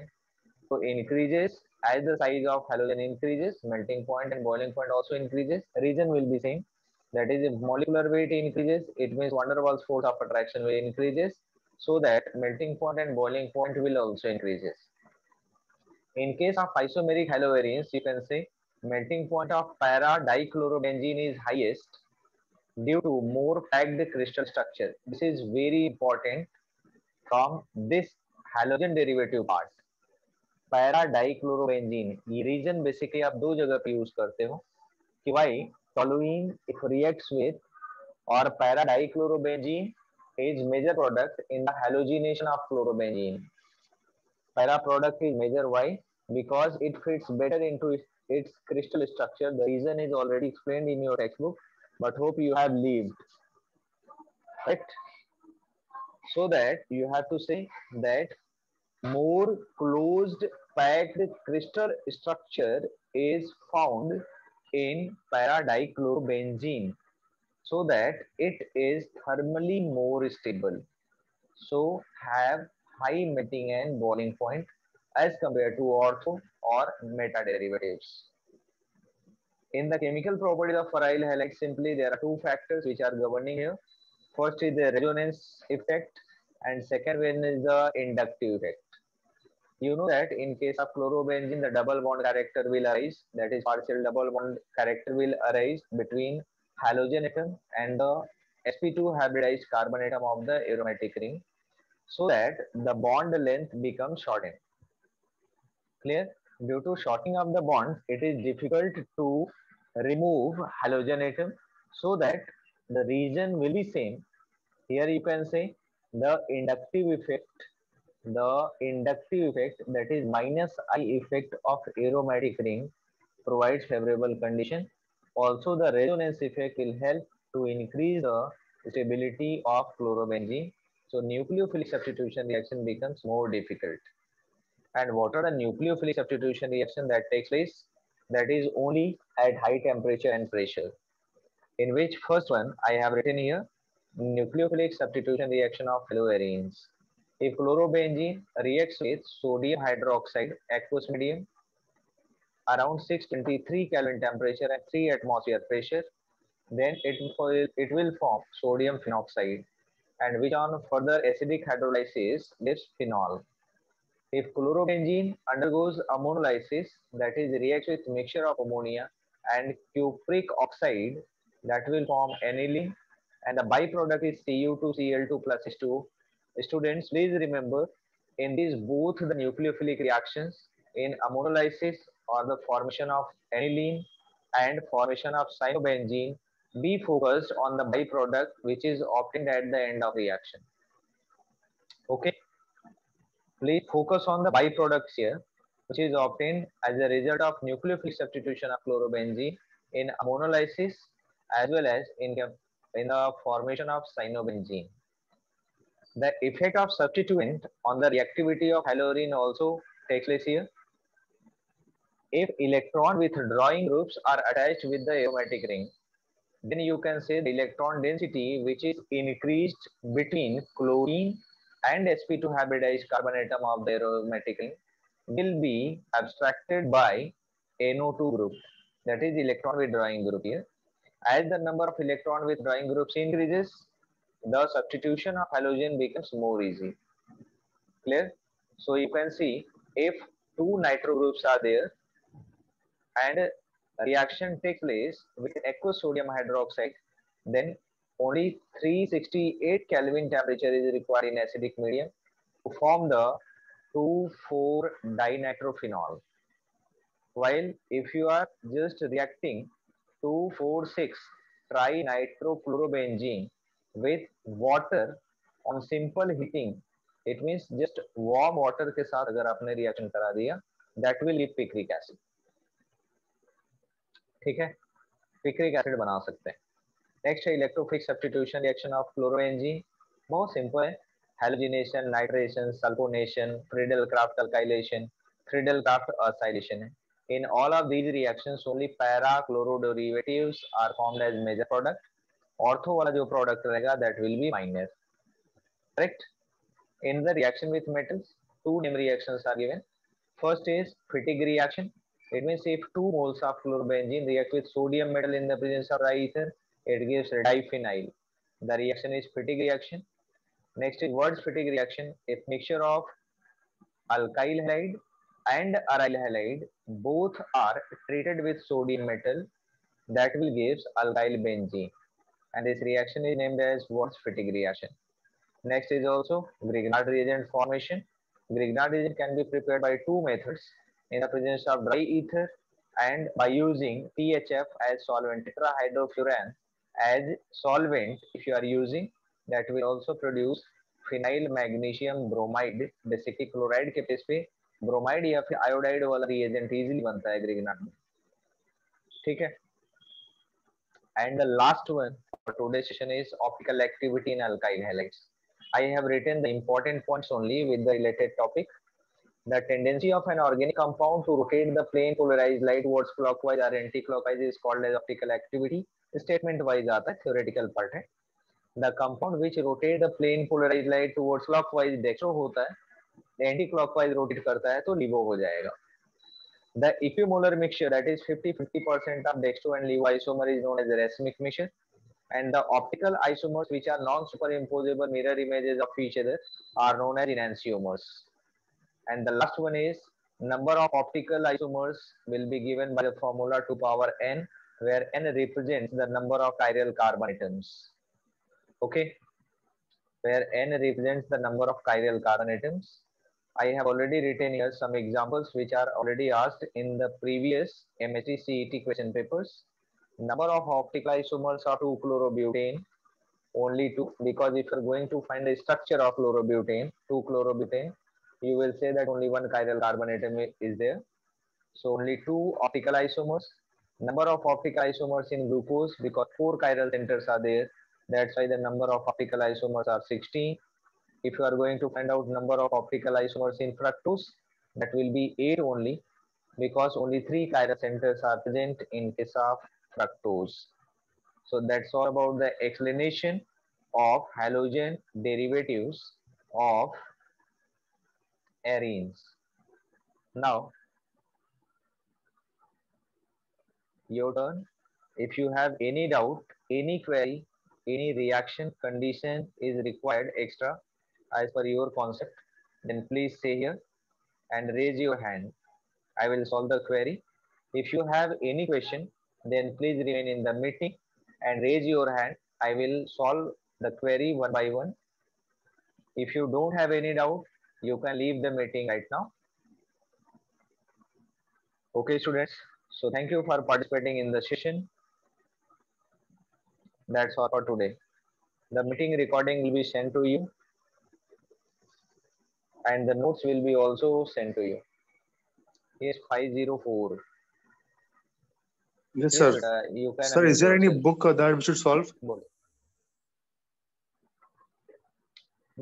तो increases as the size of halogen increases, melting point and boiling point also increases. Region will be same. That is, if molecular weight increases, it means van der Waals force of attraction will increases. so that melting point and boiling point will also increases. In case of isomeric haloarenes, you can say melting point of para dichlorobenzene is highest due to more packed crystal structure. This is very important from this halogen derivative part. Para dichlorobenzene, ये region basically आप दो जगह पे use करते हो कि भाई toluene if reacts with or para-dichlorobenzene is major product in the halogenation of chlorobenzene. Para product is major why? Because it fits better into its crystal structure. The reason is already explained in your textbook, but hope you have lived. Right? So that you have to say that more closed packed crystal structure is found in para-dichlorobenzene, so that it is thermally more stable, so have high melting and boiling point as compared to ortho or meta derivatives. In the chemical properties of aryl halide, simply there are two factors which are governing here. First is the resonance effect, and second one is the inductive effect. You know that in case of chlorobenzene, the double bond character will arise, that is partial double bond character will arise between halogen atom and the sp2 hybridized carbon atom of the aromatic ring, so that the bond length becomes shortened. Clear? Due to shortening of the bond, it is difficult to remove halogen atom, so that the region will be same. Here you can say the inductive effect, that is minus I effect of aromatic ring provides favorable condition. Also the resonance effect will help to increase the stability of chlorobenzene. So nucleophilic substitution reaction becomes more difficult. And what are the nucleophilic substitution reaction that takes place? That is only at high temperature and pressure. In which first one I have written here, nucleophilic substitution reaction of haloarenes. If chlorobenzene reacts with sodium hydroxide aqueous medium around 623 Kelvin temperature and 3 atmosphere pressure, then it will form sodium phenoxide, and which on further acidic hydrolysis gives phenol. If chlorobenzene undergoes ammonolysis, that is reacts with mixture of ammonia and cupric oxide, that will form aniline, and the byproduct is Cu2Cl2 plus H2O. Students, please remember, in these both the nucleophilic reactions, in ammonolysis or the formation of aniline and formation of cyanobenzene, be focused on the byproduct which is obtained at the end of reaction. Okay, please focus on the byproducts here, which is obtained as a result of nucleophilic substitution of chlorobenzene in ammonolysis as well as in the formation of cyanobenzene. The effect of substituent on the reactivity of halogen also takes place here. If electron withdrawing groups are attached with the aromatic ring, then you can say the electron density which is increased between chlorine and sp2 hybridized carbon atom of the aromatic ring will be abstracted by NO2 group, that is electron withdrawing group here. As the number of electron withdrawing groups increases, the substitution of halogen becomes more easy. Clear? So you can see if two nitro groups are there and reaction takes place with aqueous sodium hydroxide, then only 368 Kelvin temperature is required in acidic medium to form the 2,4-dinitrophenol. While if you are just reacting 2,4,6-trinitrochlorobenzene with water on simple heating, it means just warm water के साथ अगर आपने reaction करा दिया, that will give picric acid. ठीक है, picric acid बना सकते हैं. Next है electrophilic substitution reaction of chlorobenzene. बहुत simple है. Halogenation, nitration, sulfonation, Friedel-Crafts alkylation, Friedel-Crafts acylation है. In all of these reactions, only para-chloroderivatives are formed as major product. Ortho वाला जो product रहेगा, that will be minor. Correct? In the reaction with metals, two name reactions are given. First is Fittig reaction. It means if 2 moles of chlorobenzene react with sodium metal in the presence of ether, it gives diphenyl. The reaction is Fittig reaction. Next is Wurtz fatigue reaction. If mixture of alkyl halide and aryl halide both are treated with sodium metal, that will give alkyl benzene, and this reaction is named as Wurtz fatigue reaction. Next is also Grignard reagent formation. Grignard reagent can be prepared by two methods: in the presence of dry ether and by using THF as solvent, tetrahydrofuran as solvent. If you are using that, will also produce phenyl magnesium bromide. Basically chloride के base पे bromide या फिर iodide वाला reagent easily बनता है Grignard में, ठीक है. And the last one for today's session is optical activity in alkyl halides. I have written the important points only with the related topic. The tendency of an organic compound to rotate the plane polarized light towards clockwise or anti-clockwise is called as optical activity. Statement wise आता है, theoretical part है. The compound which rotate the plane polarized light towards clockwise dextro होता है, anti-clockwise rotate करता है तो LIVO हो जाएगा. The equimolar mixture, that is 50-50% of dextro and LIVO isomer, is known as the racemic mixture. And the optical isomers which are non-superimposable mirror images of each other are known as enantiomers. And the last one is number of optical isomers will be given by the formula 2 power n, where n represents the number of chiral carbon atoms. Okay, where n represents the number of chiral carbon atoms. I have already written here some examples which are already asked in the previous MHT-CET question papers. Number of optical isomers are 2-chlorobutane, only 2, because if you're going to find the structure of chlorobutane, 2-chlorobutane, you will say that only one chiral carbon atom is there. So only 2 optical isomers. Number of optical isomers in glucose, because 4 chiral centers are there, that's why the number of optical isomers are 16. If you are going to find out number of optical isomers in fructose, that will be 8 only, because only 3 chiral centers are present in case of fructose. So that's all about the explanation of halogen derivatives of arenes. Now your turn. If you have any doubt, any query, any reaction condition is required extra as per your concept, then please stay here and raise your hand. I will solve the query. If you have any question, then please remain in the meeting and raise your hand. I will solve the query one by one. If you don't have any doubt, you can leave the meeting right now. Okay, students. So thank you for participating in the session. That's all for today. The meeting recording will be sent to you, and the notes will be also sent to you. Yes, 504. Yes, sir. You can. Sir, is there any book that we should solve? No,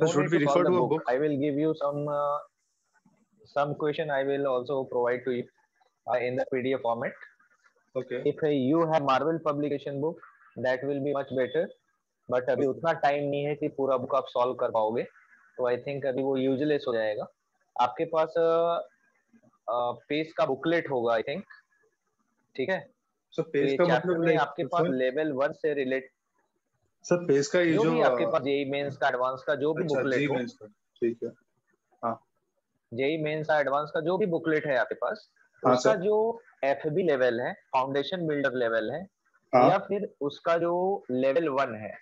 Should we refer to a book? I will give you some question. I will also provide to you in the PDF format. Okay. If you have Marvel publication book, that will be much better. But अभी उतना time नहीं है कि पूरा book आप solve कर पाओगे, तो आई थिंक अभी वो यूजलेस हो जाएगा. आपके पास पेज का बुकलेट होगा आई थिंक, ठीक है. सर पेज का मतलब में आपके पास लेवल 1 से रिलेट, सर पेज का ये जो भी आपके पास जेई मेंस का एडवांस का जो भी बुकलेट हो, ठीक है. हाँ, जेई मेंस का एडवांस का जो भी बुकलेट है आपके पास, उसका जो एफबी लेवल है, फाउंडेशन बिल्डर लेवल है, या फिर उसका जो लेवल 1 है,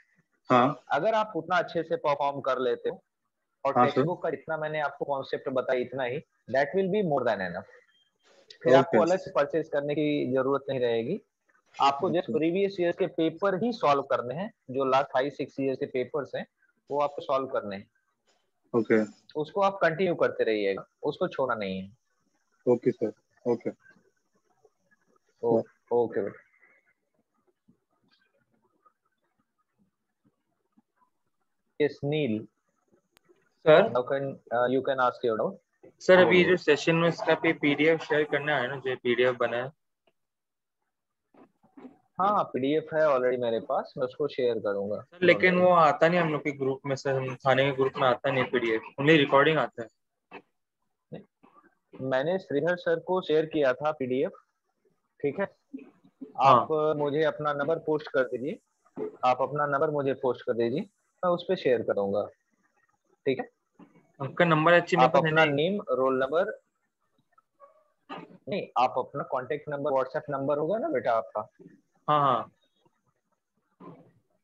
अगर आप उतना अच्छे से परफॉर्म कर लेते हो और टेक्स्ट बुक का जितना मैंने आपको कॉन्सेप्ट बताया इतना ही, that will be more than enough. फिर आपको अलग से परचेज करने की जरूरत नहीं रहेगी. आपको जस्ट प्रीवियस ईयर के पेपर ही सॉल्व करने हैं, जो लास्ट 5-6 ईयर के पेपर्स हैं वो आपको सॉल्व करने हैं. ओके. उसको आप कंटिन्यू करते रहिएगा, उसको छोड़ना नहीं है. Okay sir. Okay. Okay. Yes, Neil. Sir. You can ask your doubt. Sir अभी जो सेशन में इसका पे पीडीएफ शेयर करना है ना, जो पीडीएफ बना है. हाँ, पीडीएफ है ऑलरेडी मेरे पास, मैं उसको शेयर करूंगा. लेकिन वो आता नहीं हम लोग के ग्रुप में सर, हम थाने के ग्रुप में आता नहीं पीडीएफ, ओनली रिकॉर्डिंग आता है. मैंने श्रीधर सर को शेयर किया था पीडीएफ, ठीक है. आप मुझे अपना नंबर पोस्ट कर दीजिए, आप अपना नंबर मुझे पोस्ट कर दीजिए, मैं उस पर शेयर करूंगा. ठीक है, आपका नंबर अच्छी मेरे आप पास है अपना नहीं। नेम, रोल नंबर, नहीं आप अपना कॉन्टेक्ट नंबर, व्हाट्सएप नंबर होगा ना बेटा आपका, हाँ हाँ,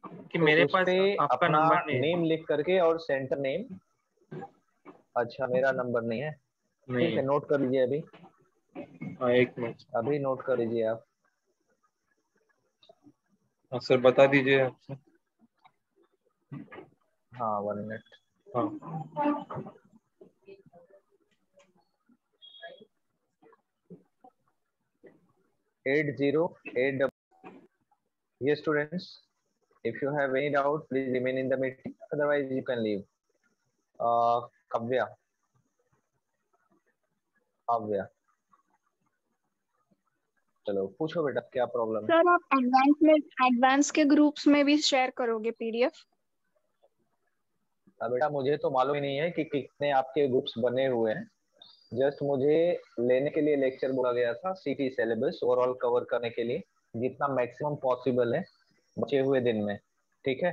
कि तो मेरे उस पास पे आपका अपना नंबर नहीं है। नेम लिख करके और सेंटर नेम, अच्छा मेरा नंबर नहीं है, नहीं ठीक है है। नोट कर लीजिए अभी, हाँ, एक मिनट। अभी नोट कर लीजिए आप। हाँ सर, बता दीजिए आपसे। हाँ 1 मिनट। हाँ 8088। Yes students, if you have any doubt please remain in the meeting, otherwise you can leave. Kavya, Kavya, चलो पूछो बेटा क्या प्रॉब्लम है। सर आप एडवांस के ग्रुप्स में भी शेयर करोगे पीडीएफ? बेटा मुझे तो मालूम ही नहीं है कि कितने आपके ग्रुप्स बने हुए हैं, जस्ट मुझे लेने के लिए लेक्चर बोला गया था, सीटी सिलेबस ओवरऑल कवर करने के लिए जितना मैक्सिमम पॉसिबल है बचे हुए दिन में, ठीक है,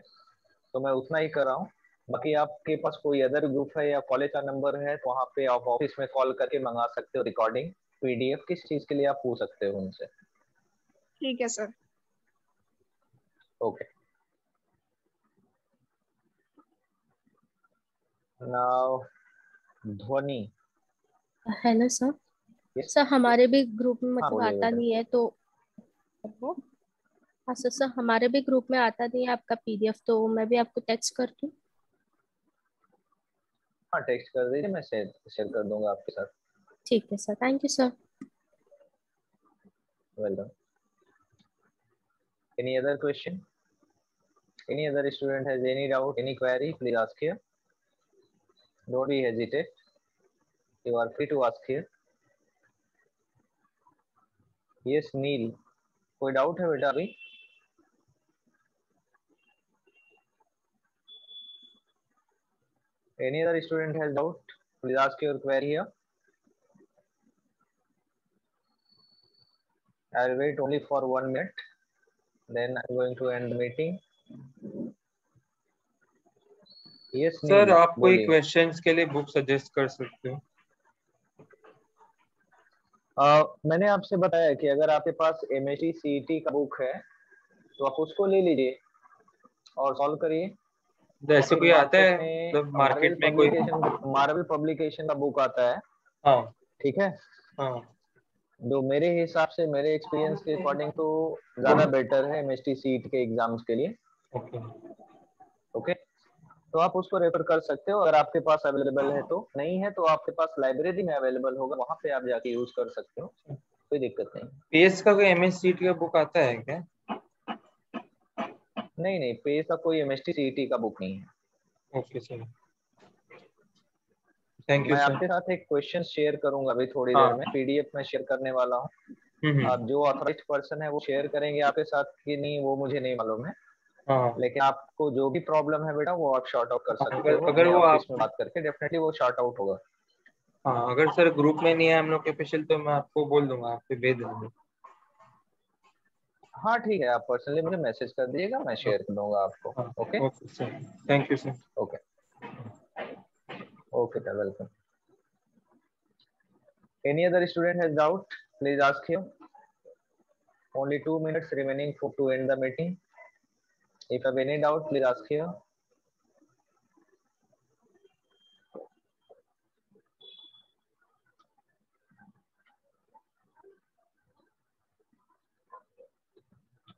तो मैं उतना ही कर रहा हूँ। बाकी आपके पास कोई अदर ग्रुप है या कॉलेज का नंबर है तो वहाँ पे आप ऑफिस में कॉल करके मंगा सकते हो रिकॉर्डिंग, पीडीएफ किस चीज के लिए आप पूछ सकते हो उनसे। ठीक है सर। ओके, नाउ ध्वनि। Hello sir. Yes, सर हमारे भी ग्रुप में हाँ मतलब बोलिए आता बेटा। नहीं है तो वो, हाँ सर, सर हमारे भी ग्रुप में आता नहीं है आपका पीडीएफ, तो मैं भी आपको टेक्स्ट कर दूँ? हाँ टेक्स्ट कर दीजिए, मैं शेयर शेयर कर दूंगा आपके साथ। ठीक है sir, thank you sir. Welcome. Any other question, any other student has any doubt, any query, please ask here, don't be hesitate, you are free to ask here. Yes नील, कोई doubt है बेटा अभी? Any other student has doubt, please ask your query here. I'll wait only for 1 minute, then I'm going to end the meeting. Yes sir, Neel आप कोई बोलिए। Questions के लिए book suggest कर सकते हो? मैंने आपसे बताया कि अगर आपके पास MHT-CET का बुक है तो आप उसको ले लीजिए और सॉल्व करिए। ऐसे फिर कोई आता मार्केट है में मतलब मार्केट में कोई? मार्वल पब्लिकेशन का बुक आता है, हाँ ठीक है, हाँ। जो मेरे हिसाब से मेरे एक्सपीरियंस के अकॉर्डिंग तो ज्यादा बेटर है MHT-CET के एग्जाम्स के लिए। ओके। ओके, तो आप उसको रेफर कर सकते हो, अगर आपके पास अवेलेबल है, तो नहीं है तो आपके पास लाइब्रेरी में अवेलेबल होगा, वहां पे आप जाके यूज कर सकते हो, कोई दिक्कत नहीं। पीएस का कोई एमएससीटी का बुक आता है क्या? नहीं नहीं, पे का कोई MHT-CET का बुक नहीं है। ओके सर, थैंक यू मैं सर। आपके साथ एक क्वेश्चन शेयर करूंगा अभी थोड़ी देर हाँ। में, पीडीएफ में शेयर करने वाला हूँ। आप जो ऑथराइज्ड पर्सन है वो शेयर करेंगे आपके साथ कि नहीं वो मुझे नहीं मालूम है, हाँ लेकिन आपको जो भी प्रॉब्लम है बेटा वो आप शॉर्ट आउट कर हाँ, सकते अगर हो अगर अपने वो आप, ऑफिस में बात करके, डेफिनेटली वो शॉर्ट आउट होगा। हाँ अगर सर ग्रुप में नहीं है हम लोग के ऑफिशियल तो मैं आपको बोल दूंगा, आप पे भेज दूंगा। हाँ ठीक है, आप पर्सनली मुझे मैसेज कर दीजिएगा, मैं शेयर कर दूंगा आपको। हाँ okay okay sir, thank you sir. Okay okay welcome. Any other student has doubt, please ask him, only 2 minutes remaining to end the meeting. If you have any doubt please ask here.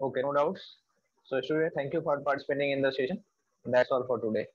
Okay, no doubts. So student, thank you for participating in the session. That's all for today.